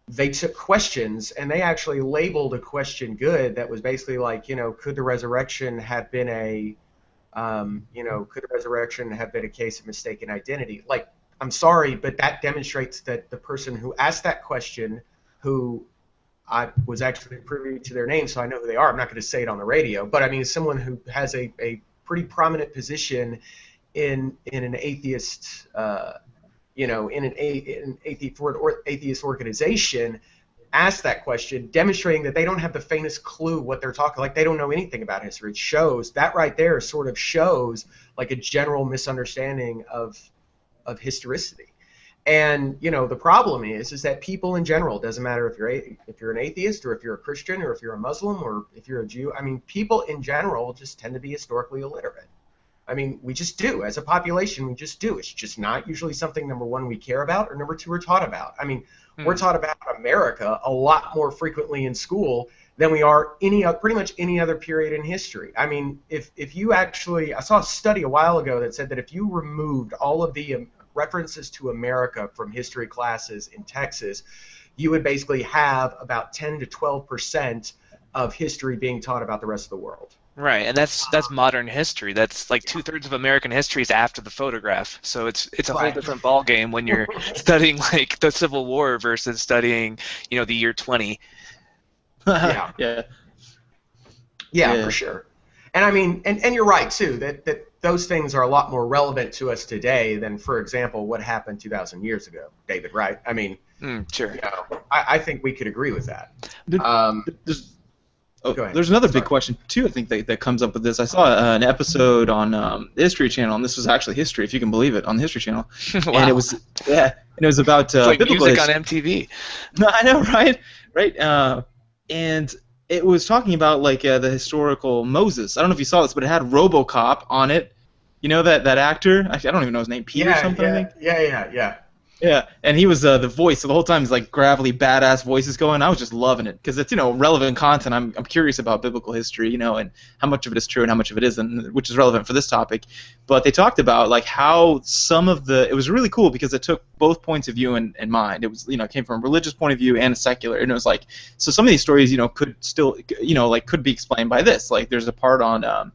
They took questions and they actually labeled a question good that was basically like, could the resurrection have been a case of mistaken identity? Like, I'm sorry, but that demonstrates that the person who asked that question, who I was actually privy to their name, so I know who they are. I'm not going to say it on the radio, but I mean, someone who has a pretty prominent position in an atheist in an atheist organization, asked that question, demonstrating that they don't have the faintest clue what they're talking, like they don't know anything about history. It shows, that right there sort of shows like a general misunderstanding of historicity. And the problem is that people in general, doesn't matter if you're an atheist or if you're a Christian or if you're a Muslim or if you're a Jew, I mean, people in general just tend to be historically illiterate. I mean, we just do. As a population, we just do. It's just not usually something, number one, we care about, or number two, we're taught about. I mean, we're taught about America a lot more frequently in school than we are pretty much any other period in history. I mean, if you actually, I saw a study a while ago that said that if you removed all of the references to America from history classes in Texas, you would basically have about 10 to 12% of history being taught about the rest of the world. Right, and that's modern history. That's like 2/3 of American history is after the photograph. So it's a whole different ball game when you're studying like the Civil War versus studying, the year 20. Yeah, for sure. And I mean, and you're right too that those things are a lot more relevant to us today than, for example, what happened 2,000 years ago, David. Right? I mean, sure. I think we could agree with that. There's another big question too. I think that comes up with this. I saw an episode on the History Channel, and this was actually history, if you can believe it, on the History Channel. Wow. And it was about it's like biblical music history. on MTV. No, I know, right. And it was talking about like the historical Moses. I don't know if you saw this, but it had RoboCop on it. You know that actor? Actually, I don't even know his name. Pete or something. I think. Yeah. Yeah, and he was the voice, so the whole time he's like gravelly, badass voices going. I was just loving it because it's relevant content. I'm curious about biblical history, and how much of it is true and how much of it isn't, which is relevant for this topic. But they talked about like how it was really cool because it took both points of view in mind. It was it came from a religious point of view and a secular, and it was like so some of these stories could still could be explained by this. Like there's a part on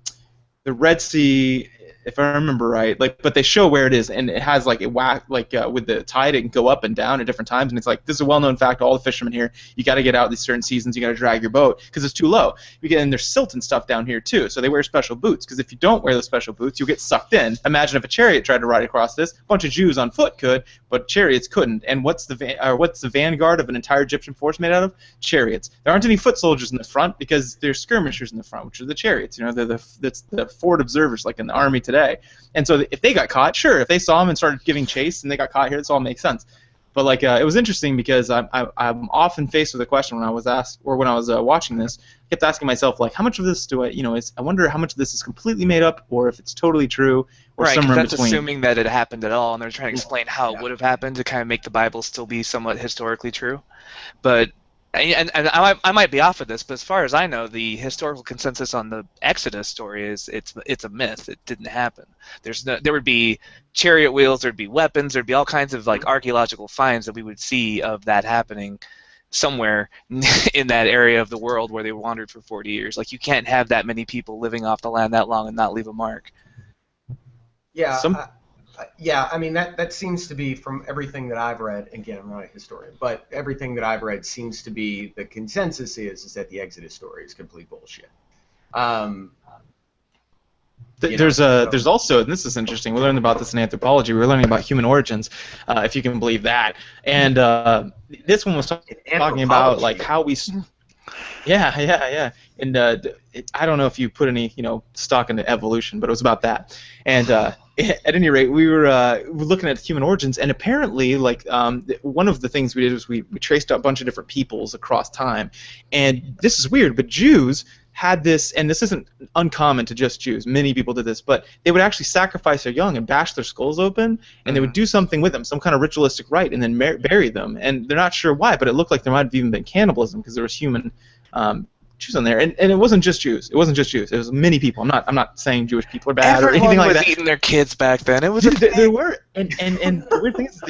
the Red Sea, if I remember right, but they show where it is, and it has with the tide, it can go up and down at different times, and it's like this is a well-known fact. All the fishermen here, you got to get out these certain seasons, you got to drag your boat because it's too low. And there's silt and stuff down here too, so they wear special boots because if you don't wear the special boots, you'll get sucked in. Imagine if a chariot tried to ride across this. A bunch of Jews on foot could, but chariots couldn't. And what's the vanguard of an entire Egyptian force made out of? Chariots. There aren't any foot soldiers in the front because there's skirmishers in the front, which are the chariots. That's the forward observers like in the army today. And so if they got caught, sure, if they saw them and started giving chase and they got caught here, this all makes sense. But it was interesting because I'm often faced with a question when I was asked, or when I was watching this, I kept asking myself how much of this do I, I wonder how much of this is completely made up, or if it's totally true, or somewhere in that's between. Assuming that it happened at all, and they're trying to explain how it would have happened to kind of make the Bible still be somewhat historically true. But and I might be off of this, but as far as I know, the historical consensus on the Exodus story is it's a myth. It didn't happen. There would be chariot wheels, there'd be weapons, there'd be all kinds of archaeological finds that we would see of that happening somewhere in that area of the world where they wandered for 40 years. Like you can't have that many people living off the land that long and not leave a mark. Yeah. I mean, that seems to be, from everything that I've read, again, I'm not a historian, but everything that I've read seems to be, the consensus is that the Exodus story is complete bullshit. There's also, and this is interesting, we learned about this in anthropology, we were learning about human origins, if you can believe that. And this one was talking about how we... Yeah. And I don't know if you put any, stock into evolution, but it was about that. And at any rate, we were looking at human origins, and apparently, like, one of the things we did was we traced out a bunch of different peoples across time. And this is weird, but Jews had this, and this isn't uncommon to just Jews. Many people did this, but they would actually sacrifice their young and bash their skulls open, and they would do something with them, some kind of ritualistic rite, and then bury them. And they're not sure why, but it looked like there might have even been cannibalism because there was human Jews on there, and it wasn't just Jews. It wasn't just Jews. It was many people. I'm not saying Jewish people are bad or anything like that. Everyone was eating their kids back then. It was there were, and the weird thing is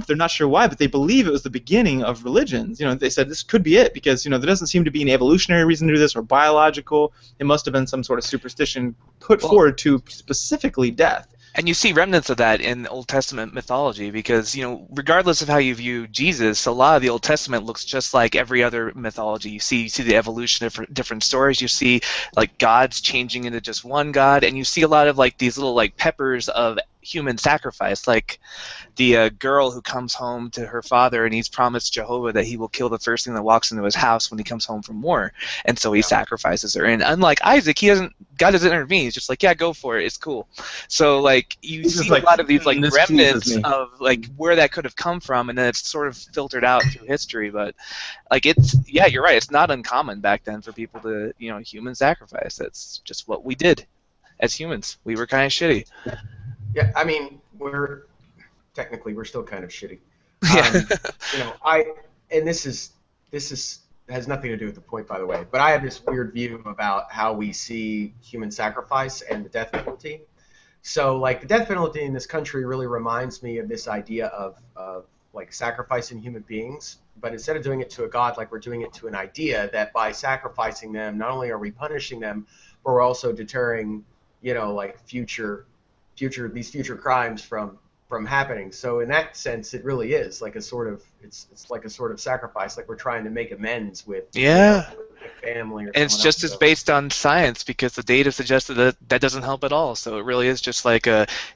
they're not sure why, but they believe it was the beginning of religions. They said this could be it because there doesn't seem to be an evolutionary reason to do this or biological. It must have been some sort of superstition put forward to specifically death. And you see remnants of that in Old Testament mythology because, regardless of how you view Jesus, a lot of the Old Testament looks just like every other mythology. You see the evolution of different stories. You see, like, gods changing into just one god, and you see a lot of, like, these little, like, peppers of human sacrifice, like the girl who comes home to her father and he's promised Jehovah that he will kill the first thing that walks into his house when he comes home from war, and so he sacrifices her. And unlike Isaac, God doesn't intervene. He's just like, yeah, go for it, it's cool. So, like, you see a lot of these, like, remnants of, like, where that could have come from, and then it's sort of filtered out through history. But, like, you're right, it's not uncommon back then for people to human sacrifice. That's just what we did as humans. We were kind of shitty. Yeah, I mean, we're still kind of shitty. And this has nothing to do with the point, by the way, but I have this weird view about how we see human sacrifice and the death penalty. So, like, the death penalty in this country really reminds me of this idea of like, sacrificing human beings, but instead of doing it to a god, like, we're doing it to an idea that by sacrificing them, not only are we punishing them, but we're also deterring, like, future crimes from happening. So in that sense, it really is like a sort of it's like a sort of sacrifice, like we're trying to make amends with with family. Or and it's just as based on science because the data suggested that doesn't help at all. So it really is just like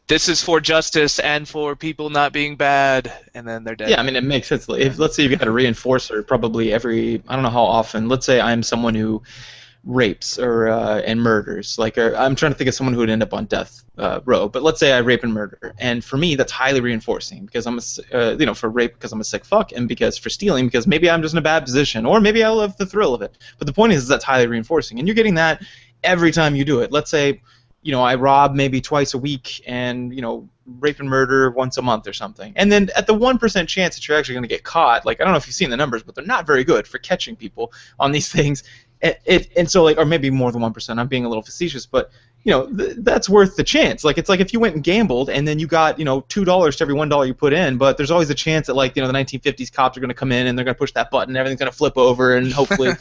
this is for justice and for people not being bad, and then they're dead. Yeah, I mean, it makes sense. If let's say you've got a reinforcer, probably I don't know how often. Let's say I'm someone who rapes or and murders. Like, I'm trying to think of someone who would end up on death row. But let's say I rape and murder, and for me that's highly reinforcing because I'm for rape because I'm a sick fuck, and because for stealing because maybe I'm just in a bad position, or maybe I love the thrill of it. But the point is that's highly reinforcing, and you're getting that every time you do it. Let's say I rob maybe twice a week and rape and murder once a month or something. And then at the 1% chance that you're actually going to get caught, like, I don't know if you've seen the numbers, but they're not very good for catching people on these things. And so, like, or maybe more than 1%. I'm being a little facetious, but that's worth the chance. Like, it's like if you went and gambled and then you got $2 to every $1 you put in, but there's always a chance that, like, the 1950s cops are going to come in and they're going to push that button, and everything's going to flip over, and hopefully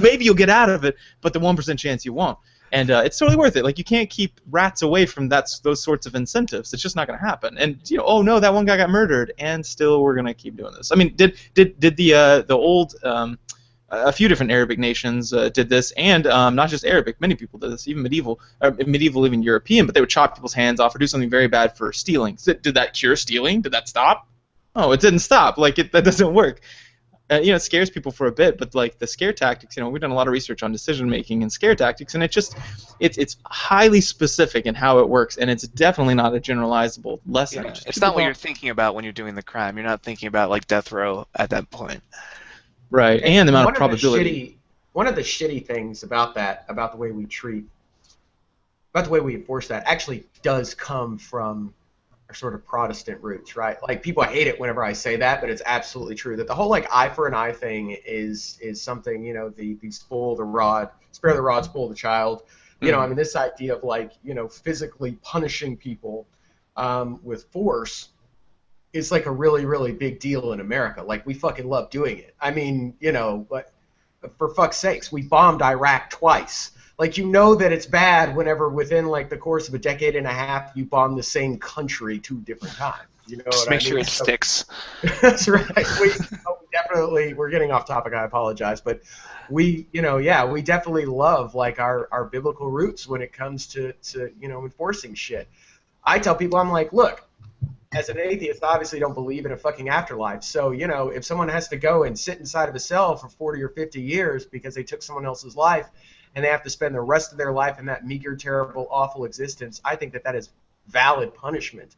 maybe you'll get out of it, but the 1% chance you won't. And it's totally worth it. Like, you can't keep rats away from those sorts of incentives. It's just not going to happen. And oh no, that one guy got murdered, and still we're going to keep doing this. I mean, did the old a few different Arabic nations did this, and not just Arabic, many people did this, even medieval, even European, but they would chop people's hands off or do something very bad for stealing. So did that cure stealing? Did that stop? Oh, it didn't stop. Like, that doesn't work. It scares people for a bit, but, like, the scare tactics, we've done a lot of research on decision making and scare tactics, and it's highly specific in how it works, and it's definitely not a generalizable lesson. Yeah, it's not what you're thinking about when you're doing the crime. You're not thinking about, like, death row at that point. Right, and the amount of probability. One of the shitty things about the way we enforce that, actually does come from our sort of Protestant roots, right? Like, people hate it whenever I say that, but it's absolutely true that the whole, like, eye for an eye thing is something, the spoil the rod, spare the rod, spoil the child. I mean, this idea of, like, physically punishing people with force is, like, a really, really big deal in America. Like, we fucking love doing it. I mean, but for fuck's sakes, we bombed Iraq twice. Like, that it's bad whenever within, like, the course of a decade and a half you bomb the same country 2 different times. Just make sure it sticks. That's right. We're getting off topic, I apologize, but we definitely love, like, our biblical roots when it comes to enforcing shit. I tell people, I'm like, look, as an atheist, I obviously don't believe in a fucking afterlife. So, you know, if someone has to go and sit inside of a cell for 40 or 50 years because they took someone else's life and they have to spend the rest of their life in that meager, terrible, awful existence, I think that that is valid punishment.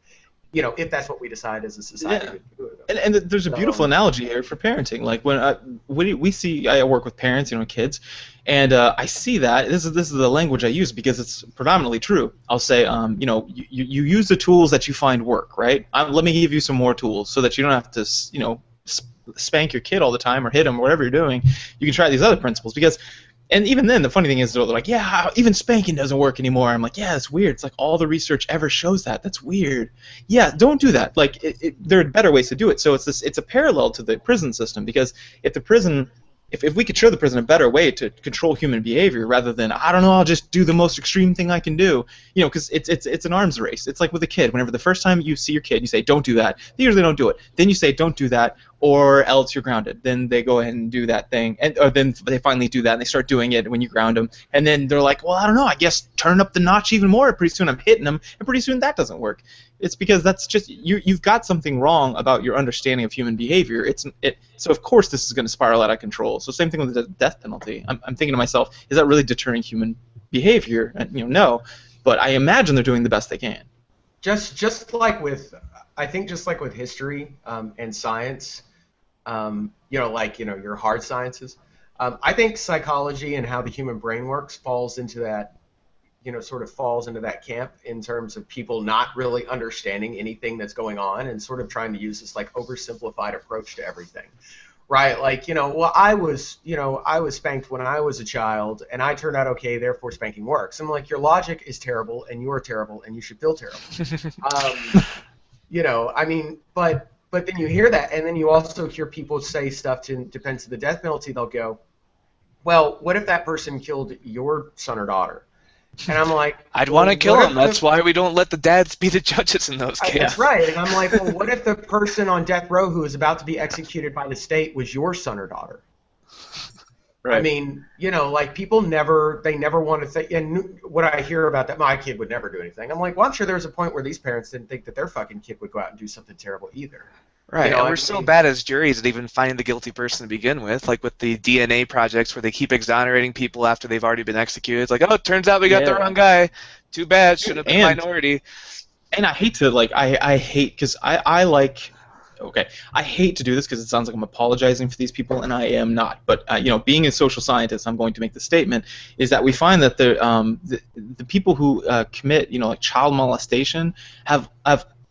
You know, if that's what we decide as a society to do it. And there's a beautiful analogy here for parenting. Like when we see, I work with parents, you know, kids, and I see that this is the language I use because it's predominantly true. I'll say, you know, you use the tools that you find work, right? Let me give you some more tools so that you don't have to, you know, spank your kid all the time or hit him or whatever you're doing. You can try these other principles because. And even then, the funny thing is, they're like, yeah, even spanking doesn't work anymore. I'm like, yeah, that's weird. It's like all the research ever shows that. That's weird. Yeah, don't do that. Like, there are better ways to do it. So it's a parallel to the prison system because if the prison, if we could show the prison a better way to control human behavior rather than, I don't know, I'll just do the most extreme thing I can do, you know, because it's an arms race. It's like with a kid. Whenever the first time you see your kid, you say, don't do that. They usually don't do it. Then you say, don't do that, or else you're grounded. Then they go ahead and do that thing, or then they finally do that, and they start doing it when you ground them. And then they're like, well, I don't know, I guess turn up the notch even more. Pretty soon I'm hitting them, and pretty soon that doesn't work. It's because that's just you've got something wrong about your understanding of human behavior. So of course this is going to spiral out of control. So same thing with the death penalty. I'm thinking to myself, is that really deterring human behavior? And, you know, no. But I imagine they're doing the best they can. Just like with, I think just like with history and science, you know, like, you know, your hard sciences, I think psychology and how the human brain works falls into that, you know, sort of falls into that camp in terms of people not really understanding anything that's going on and sort of trying to use this like oversimplified approach to everything, right? Like, you know, well, I was spanked when I was a child and I turned out okay, therefore spanking works. I'm like, your logic is terrible and you're terrible and you should feel terrible. You know, I mean, but then you hear that and then you also hear people say stuff in defense of the death penalty. They'll go, well, what if that person killed your son or daughter? And I'm like, I'd want to kill him. That's why we don't let the dads be the judges in those cases. That's right. And I'm like, well, what if the person on death row who is about to be executed by the state was your son or daughter? Right. I mean, you know, like people never want to think. And what I hear about that, my kid would never do anything. I'm like, well, I'm sure there was a point where these parents didn't think that their fucking kid would go out and do something terrible either. Right, you know, and we're so bad as juries at even finding the guilty person to begin with, like with the DNA projects where they keep exonerating people after they've already been executed. It's like, oh, it turns out we got the wrong guy. Too bad, should have been a minority. And I hate to, like, I hate, because I like, okay, I hate to do this because it sounds like I'm apologizing for these people, and I am not. But, you know, being a social scientist, I'm going to make the statement, is that we find that the people who commit, you know, like child molestation have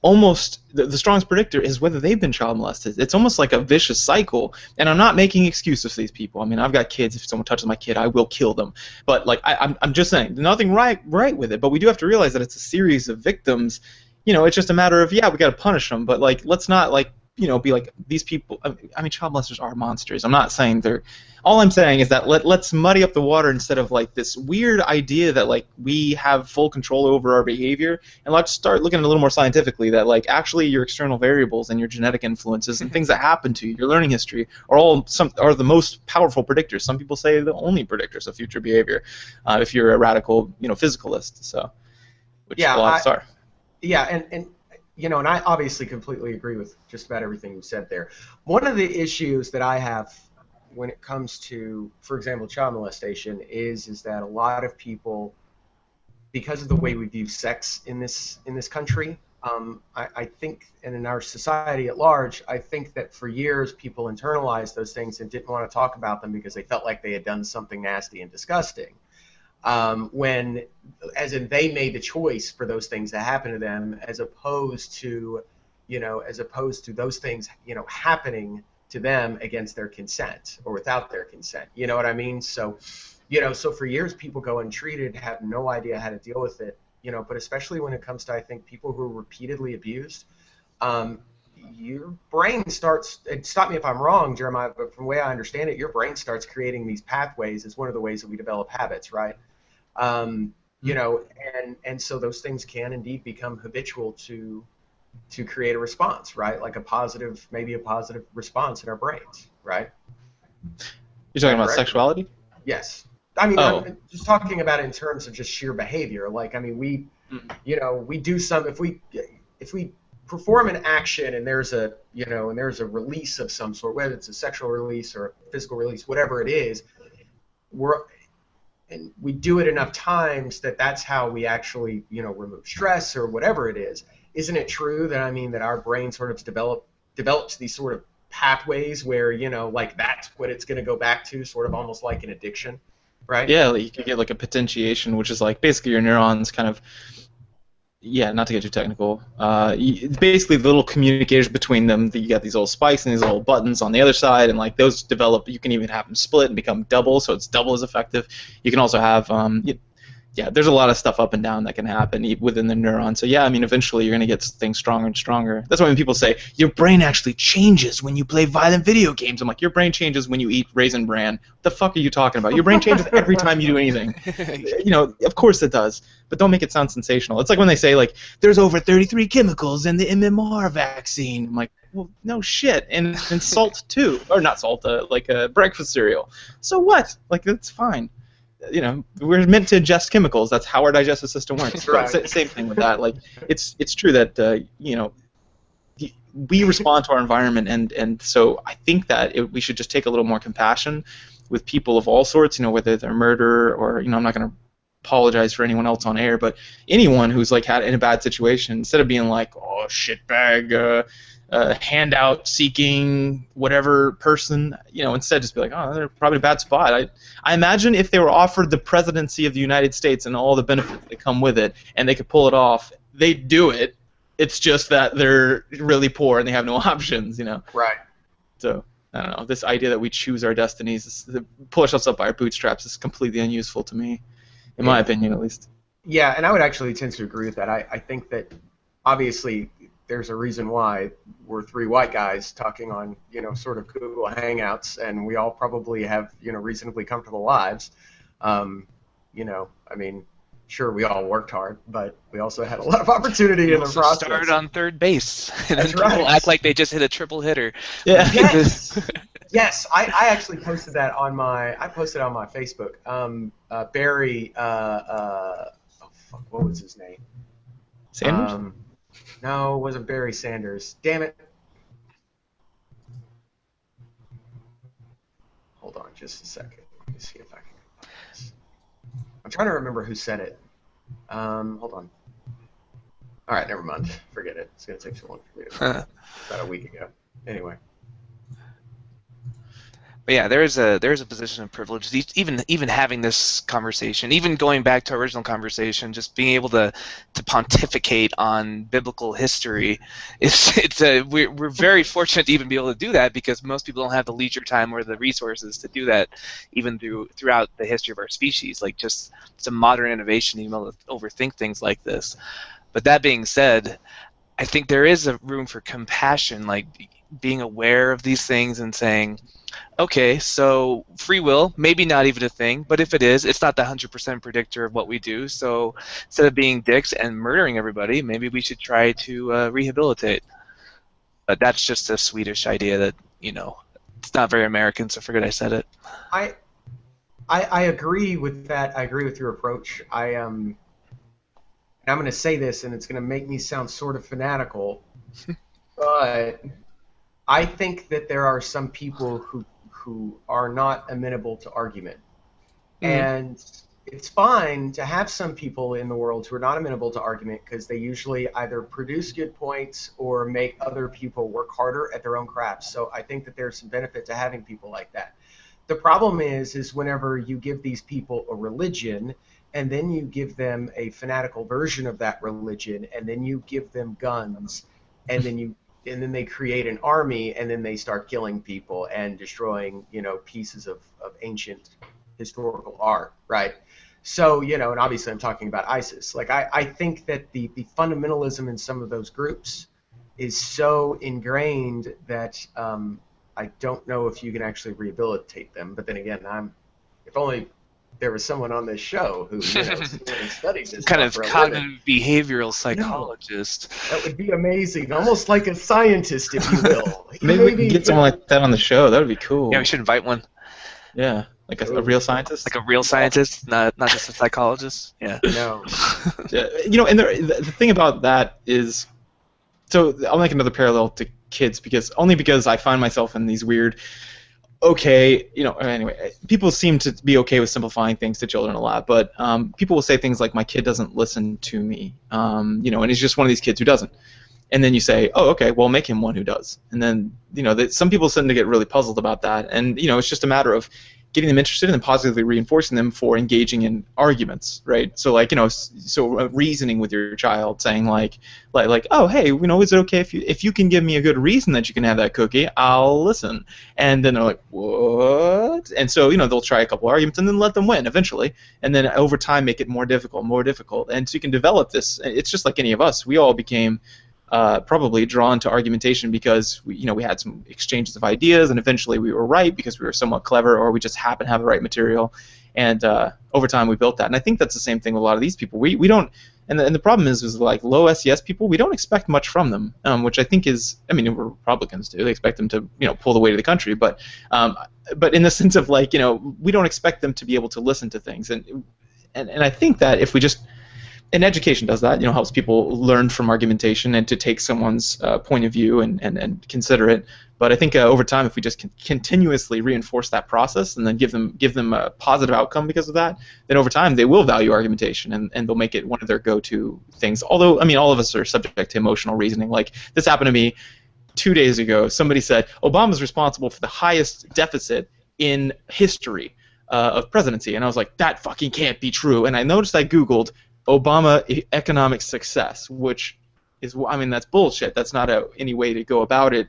almost the strongest predictor is whether they've been child molested. It's almost like a vicious cycle, and I'm not making excuses for these people. I mean, I've got kids. If someone touches my kid, I will kill them. But like, I'm just saying, nothing right with it. But we do have to realize that it's a series of victims. You know, it's just a matter of, yeah, we got to punish them, but like, let's not like, you know, be like these people. I mean, child molesters are monsters. I'm not saying they're. All I'm saying is that let's muddy up the water instead of like this weird idea that like we have full control over our behavior, and let's start looking a little more scientifically that like actually your external variables and your genetic influences and things that happen to you, your learning history, are the most powerful predictors. Some people say the only predictors of future behavior, if you're a radical, you know, physicalist. So, which a lot are. Yeah, and you know, and I obviously completely agree with just about everything you said there. One of the issues that I have when it comes to, for example, child molestation is that a lot of people, because of the way we view sex in this country, I think, and in our society at large, I think that for years people internalized those things and didn't want to talk about them because they felt like they had done something nasty and disgusting. When, as in, they made the choice for those things to happen to them, as opposed to those things, you know, happening to them against their consent or without their consent. You know what I mean? So, you know, so for years people go untreated, have no idea how to deal with it. You know, but especially when it comes to, I think, people who are repeatedly abused, your brain starts, and stop me if I'm wrong, Jeremiah, but from the way I understand it, your brain starts creating these pathways as one of the ways that we develop habits, right? You know, and so those things can indeed become habitual to create a response, right? Like maybe a positive response in our brains, right? You're talking about sexuality? Yes. I mean, I'm just talking about it in terms of just sheer behavior. Like, I mean, we, you know, we do some, if we perform an action and there's a release of some sort, whether it's a sexual release or a physical release, whatever it is, and we do it enough times that's how we actually, remove stress or whatever it is. Isn't it true that, that our brain sort of develops these sort of pathways where, like that's what it's going to go back to, sort of almost like an addiction, right? Yeah, like you can get like a potentiation, which is like basically your neurons kind of, yeah, not to get too technical, basically the little communicators between them, you got these little spikes and these little buttons on the other side, and like those develop, you can even have them split and become double, so it's double as effective. You can also have, there's a lot of stuff up and down that can happen within the neuron. So yeah, eventually you're going to get things stronger and stronger. That's why when people say, your brain actually changes when you play violent video games, I'm like, your brain changes when you eat Raisin Bran. What the fuck are you talking about? Your brain changes every time you do anything. Of course it does. But don't make it sound sensational. It's like when they say, like, there's over 33 chemicals in the MMR vaccine. I'm like, well, no shit. And salt, too. Or not salt, like breakfast cereal. So what? Like, that's fine. We're meant to ingest chemicals. That's how our digestive system works. Right. Same thing with that. Like, it's true that we respond to our environment, and so I think that we should just take a little more compassion with people of all sorts. Whether they're murderer or I'm not going to apologize for anyone else on air, but anyone who's like had in a bad situation, instead of being like, oh shitbag, handout seeking whatever person, instead just be like, oh, they're probably a bad spot. I imagine if they were offered the presidency of the United States and all the benefits that come with it, and they could pull it off, they'd do it. It's just that they're really poor and they have no options, Right. So I don't know. This idea that we choose our destinies, pull ourselves up by our bootstraps, is completely unuseful to me, in my opinion, at least. Yeah, and I would actually tend to agree with that. I think that obviously there's a reason why we're three white guys talking on, sort of Google Hangouts, and we all probably have, reasonably comfortable lives. Sure, we all worked hard, but we also had a lot of opportunity in the process. Started on third base, and That's then right. people act like they just hit a triple hitter. Yeah. Yes. Yes, I actually posted that on my Facebook. Barry, what was his name? Sanders? No, it wasn't Barry Sanders. Damn it. Hold on just a second. Let me see if I can find this. I'm trying to remember who said it. Hold on. All right, never mind. Forget it. It's going to take too long for me to about a week ago. Anyway. But yeah, there is a position of privilege. Even having this conversation, even going back to our original conversation, just being able to pontificate on biblical history, we're very fortunate to even be able to do that, because most people don't have the leisure time or the resources to do that, even throughout the history of our species. Like, just it's a modern innovation to be able to overthink things like this. But that being said, I think there is a room for compassion, like being aware of these things and saying, okay, so free will, maybe not even a thing, but if it is, it's not the 100% predictor of what we do. So instead of being dicks and murdering everybody, maybe we should try to rehabilitate. But that's just a Swedish idea that, it's not very American, so forget I said it. I agree with that. I agree with your approach. And I'm going to say this, and it's going to make me sound sort of fanatical, but I think that there are some people who are not amenable to argument. Mm-hmm. And it's fine to have some people in the world who are not amenable to argument, because they usually either produce good points or make other people work harder at their own crafts. So I think that there's some benefit to having people like that. The problem is whenever you give these people a religion, and then you give them a fanatical version of that religion, and then you give them guns, and then they create an army, and then they start killing people and destroying, pieces of ancient historical art, right? So, and obviously I'm talking about ISIS. Like, I think that the fundamentalism in some of those groups is so ingrained that I don't know if you can actually rehabilitate them. But then again, if only there was someone on this show who studied this kind of cognitive behavioral psychologist. That would be amazing, almost like a scientist, if you will. Maybe we can get someone like that on the show. That would be cool. Yeah, we should invite one. Yeah, like a real scientist. Like a real scientist, not just a psychologist. Yeah. No. Yeah, and the thing about that is, So I'll make another parallel to kids because I find myself in these weird. Okay, anyway, people seem to be okay with simplifying things to children a lot, but people will say things like, "My kid doesn't listen to me," and he's just one of these kids who doesn't. And then you say, "Oh, okay, well, make him one who does." And then, some people tend to get really puzzled about that, and it's just a matter of getting them interested and then positively reinforcing them for engaging in arguments, right? So reasoning with your child, saying like, "Oh, hey, is it okay if you can give me a good reason that you can have that cookie, I'll listen." And then they're like, "What?" And so they'll try a couple arguments and then let them win eventually, and then over time make it more difficult, and so you can develop this. It's just like any of us. We all became probably drawn to argumentation because we had some exchanges of ideas, and eventually we were right because we were somewhat clever, or we just happened to have the right material, and over time we built that. And I think that's the same thing with a lot of these people. We don't, and the problem is like low SES people, we don't expect much from them, which I think is, Republicans do. They expect them to pull the weight of the country, but in the sense of like we don't expect them to be able to listen to things, and I think that if we just and education does that, helps people learn from argumentation and to take someone's point of view and consider it. But I think over time, if we just continuously reinforce that process and then give them a positive outcome because of that, then over time they will value argumentation and they'll make it one of their go-to things. Although, all of us are subject to emotional reasoning. Like this happened to me 2 days ago. Somebody said Obama's responsible for the highest deficit in history of presidency, and I was like, that fucking can't be true. And I noticed I Googled Obama economic success, which is, that's bullshit. That's not any way to go about it,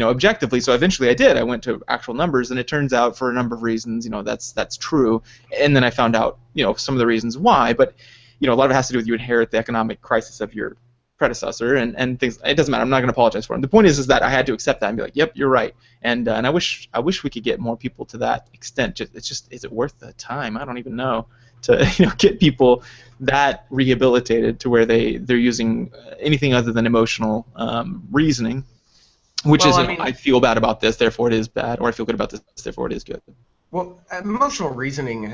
objectively. So eventually I did. I went to actual numbers, and it turns out for a number of reasons, that's true. And then I found out, some of the reasons why. But, a lot of it has to do with you inherit the economic crisis of your predecessor and things. It doesn't matter. I'm not going to apologize for it. The point is that I had to accept that and be like, yep, you're right. And I wish we could get more people to that extent. It's just, is it worth the time? I don't even know. To get people that rehabilitated to where they're using anything other than emotional reasoning, which is I feel bad about this, therefore it is bad, or I feel good about this, therefore it is good. Well, emotional reasoning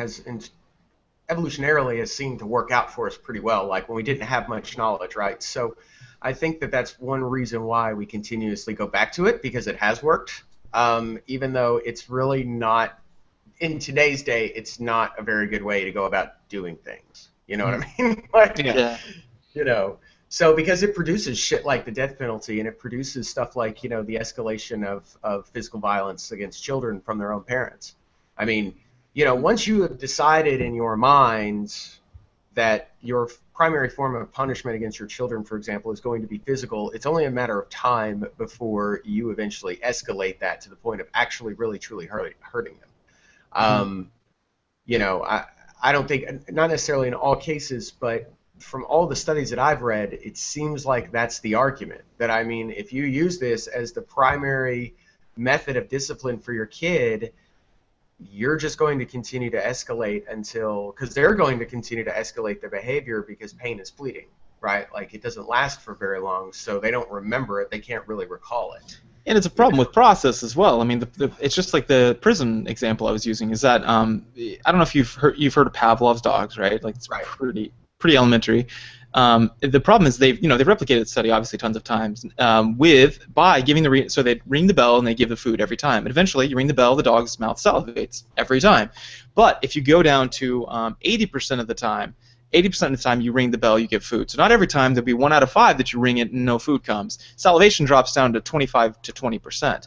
evolutionarily has seemed to work out for us pretty well, like when we didn't have much knowledge, right? So I think that's one reason why we continuously go back to it, because it has worked, even though it's really not. In today's day, it's not a very good way to go about doing things. You know what I mean? So because it produces shit like the death penalty, and it produces stuff like, the escalation of physical violence against children from their own parents. Once you have decided in your mind that your primary form of punishment against your children, for example, is going to be physical, it's only a matter of time before you eventually escalate that to the point of actually really, truly hurting them. I don't think, not necessarily in all cases, but from all the studies that I've read, it seems like that's the argument. That, if you use this as the primary method of discipline for your kid, you're just going to continue to escalate because they're going to continue to escalate their behavior because pain is fleeting, right? Like, it doesn't last for very long, so they don't remember it, they can't really recall it. And it's a problem with process as well. It's just like the prison example I was using. Is that I don't know if you've heard of Pavlov's dogs, right? Like it's pretty elementary. The problem is they've replicated the study obviously tons of times by giving so they ring the bell and they give the food every time. And eventually you ring the bell, the dog's mouth salivates every time. But if you go down to 80% of the time. 80% of the time you ring the bell, you give food. So not every time, there'll be 1 out of 5 that you ring it and no food comes. Salivation drops down to 25 to 20%.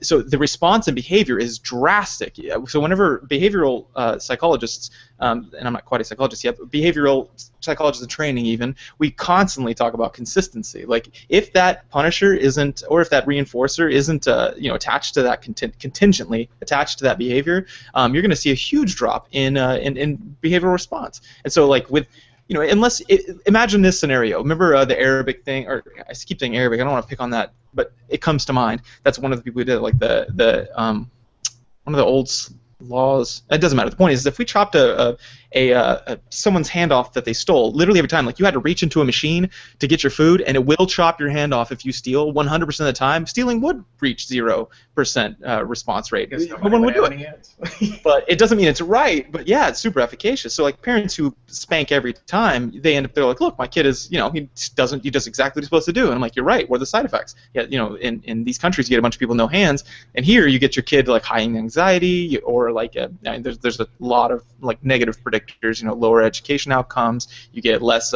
So the response and behavior is drastic. So whenever behavioral psychologists, and I'm not quite a psychologist yet, but behavioral psychologists in training even, we constantly talk about consistency. Like if that punisher isn't, or if that reinforcer isn't, attached to that contingently attached to that behavior, you're going to see a huge drop in behavioral response. And so like with imagine this scenario. Remember the Arabic thing, or I keep saying Arabic. I don't want to pick on that, but it comes to mind. That's one of the people who did it, like one of the old laws. It doesn't matter. The point is, if we chopped a someone's hand off that they stole. Literally every time, like you had to reach into a machine to get your food, and it will chop your hand off if you steal. 100% of the time, stealing would reach 0% response rate. No one would do it. But it doesn't mean it's right. But yeah, it's super efficacious. So like parents who spank every time, they're like, look, my kid is, he does exactly what he's supposed to do. And I'm like, you're right. What are the side effects? Yeah, in these countries you get a bunch of people with no hands, and here you get your kid like high anxiety or like there's a lot of like negative predictors. Lower education outcomes. You get less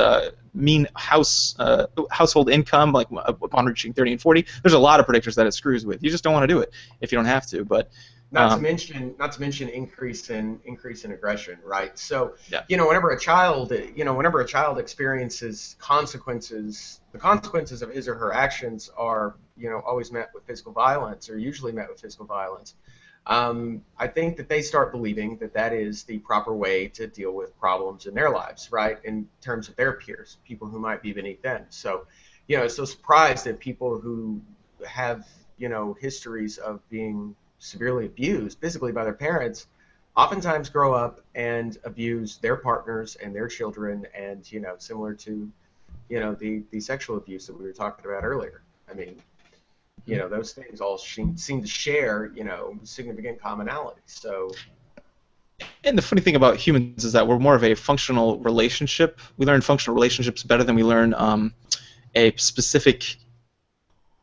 mean household income, like upon reaching 30 and 40. There's a lot of predictors that it screws with. You just don't want to do it if you don't have to. But not to mention increase in aggression, right? So yeah. Whenever a child experiences consequences, the consequences of his or her actions are always met with physical violence, or usually met with physical violence. I think that they start believing that is the proper way to deal with problems in their lives, right? In terms of their peers, people who might be beneath them. So, it's so surprised that people who have, histories of being severely abused physically by their parents oftentimes grow up and abuse their partners and their children, and, similar to, the sexual abuse that we were talking about earlier. I mean, those things all seem to share, significant commonalities. So, and the funny thing about humans is that we're more of a functional relationship. We learn functional relationships better than we learn a specific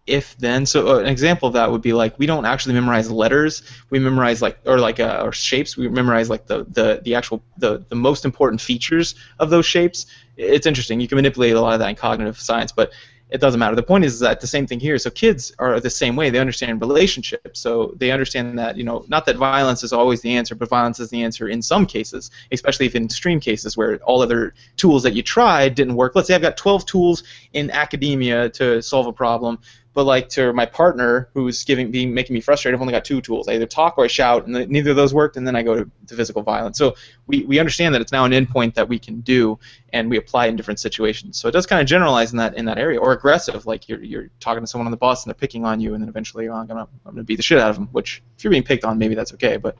if-then. So an example of that would be like we don't actually memorize letters. We memorize or shapes. We memorize like the most important features of those shapes. It's interesting. You can manipulate a lot of that in cognitive science, but it doesn't matter. The point is that the same thing here. So kids are the same way. They understand relationships. So they understand that, not that violence is always the answer, but violence is the answer in some cases, especially if in extreme cases where all other tools that you tried didn't work. Let's say I've got 12 tools in academia to solve a problem, but like to my partner who's making me frustrated, I've only got 2 tools. I either talk or I shout, and neither of those worked, and then I go to physical violence. So we understand that it's now an endpoint that we can do, and we apply it in different situations. So it does kind of generalize in that area. Or aggressive, like you're talking to someone on the bus and they're picking on you, and then eventually I'm gonna beat the shit out of them. Which if you're being picked on, maybe that's okay. But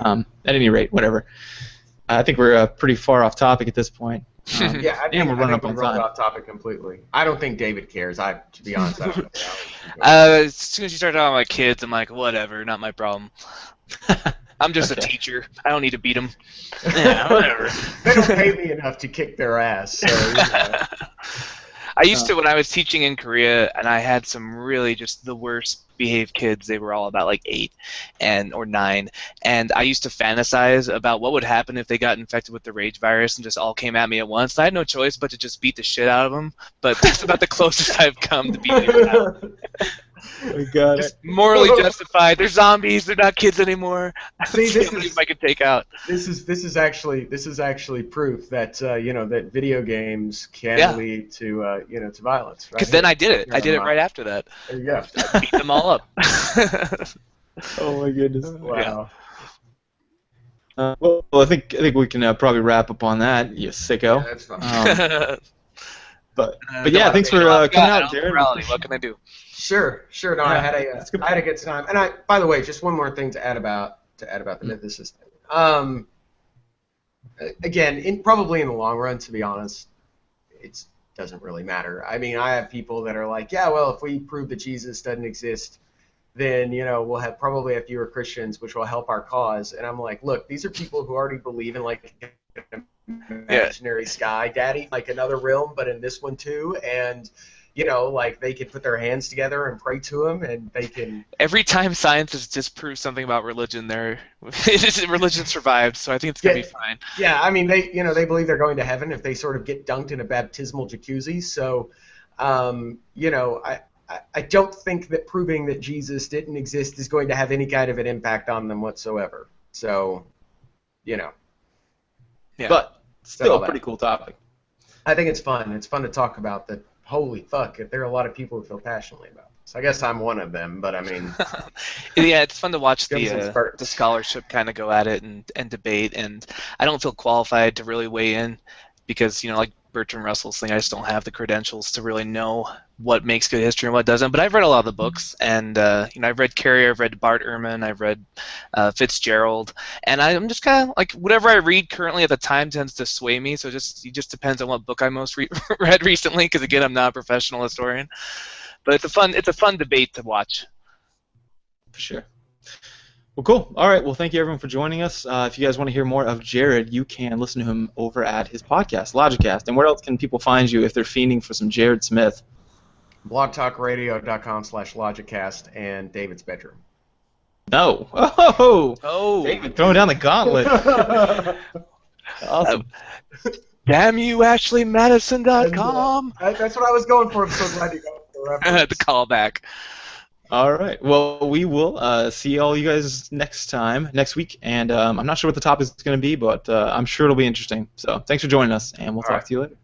at any rate, whatever. I think we're pretty far off topic at this point. Yeah, I think we're running off topic completely. I don't think David cares. To be honest, I don't know. As soon as you start talking about kids, I'm like, whatever, not my problem. I'm just a teacher. I don't need to beat them. Yeah, whatever. They don't pay me enough to kick their ass. So, I used to, when I was teaching in Korea, and I had some really just the worst behaved kids. They were all about like 8 or 9, and I used to fantasize about what would happen if they got infected with the rage virus and just all came at me at once. I had no choice but to just beat the shit out of them, but that's about the closest I've come to beating them out. We got just morally justified. They're zombies. They're not kids anymore. See, this is I could take out. This is actually proof that that video games can lead to to violence. Because then I did it. I did it right after that. There you go. I beat them all up. Oh my goodness! Wow. Well, I think we can probably wrap up on that. You sicko. Yeah, that's fine. But yeah, thanks for coming out, Jared. What can I do? Sure. No, I had a good time. And by the way, just one more thing to add about the mythicist. Again, probably in the long run, to be honest, it doesn't really matter. I mean, I have people that are like, yeah, well, if we prove that Jesus doesn't exist, then we'll probably have fewer Christians, which will help our cause. And I'm like, look, these are people who already believe in like imaginary sky daddy, like another realm, but in this one too, and like they can put their hands together and pray to him, and they can. Every time science has disproved something about religion, religion survived, so I think it's gonna be fine. Yeah, I mean they believe they're going to heaven if they sort of get dunked in a baptismal jacuzzi. So, I don't think that proving that Jesus didn't exist is going to have any kind of an impact on them whatsoever. So, Yeah. But still a pretty cool topic. I think it's fun. It's fun to talk about that. Holy fuck, there are a lot of people who feel passionately about this. I guess I'm one of them, but I mean... Yeah, it's fun to watch the scholarship kind of go at it and debate, and I don't feel qualified to really weigh in because like Bertrand Russell's thing, I just don't have the credentials to really know what makes good history and what doesn't. But I've read a lot of the books, and I've read Carrier, I've read Bart Ehrman, I've read Fitzgerald, and I'm just kind of like whatever I read currently at the time tends to sway me. So it just depends on what book I most read recently, because again, I'm not a professional historian. But it's a fun debate to watch. For sure. Well, cool. All right. Well, thank you, everyone, for joining us. If you guys want to hear more of Jared, you can listen to him over at his podcast, Logicast. And where else can people find you if they're fiending for some Jared Smith? blogtalkradio.com/Logicast and David's bedroom. No. Oh. David, throwing down the gauntlet. Awesome. Damn you, AshleyMadison.com. That's what I was going for. I'm so glad you got the reference. The callback. All right. Well, we will see all you guys next week, and I'm not sure what the topic is going to be, but I'm sure it'll be interesting. So thanks for joining us, and we'll talk to you later.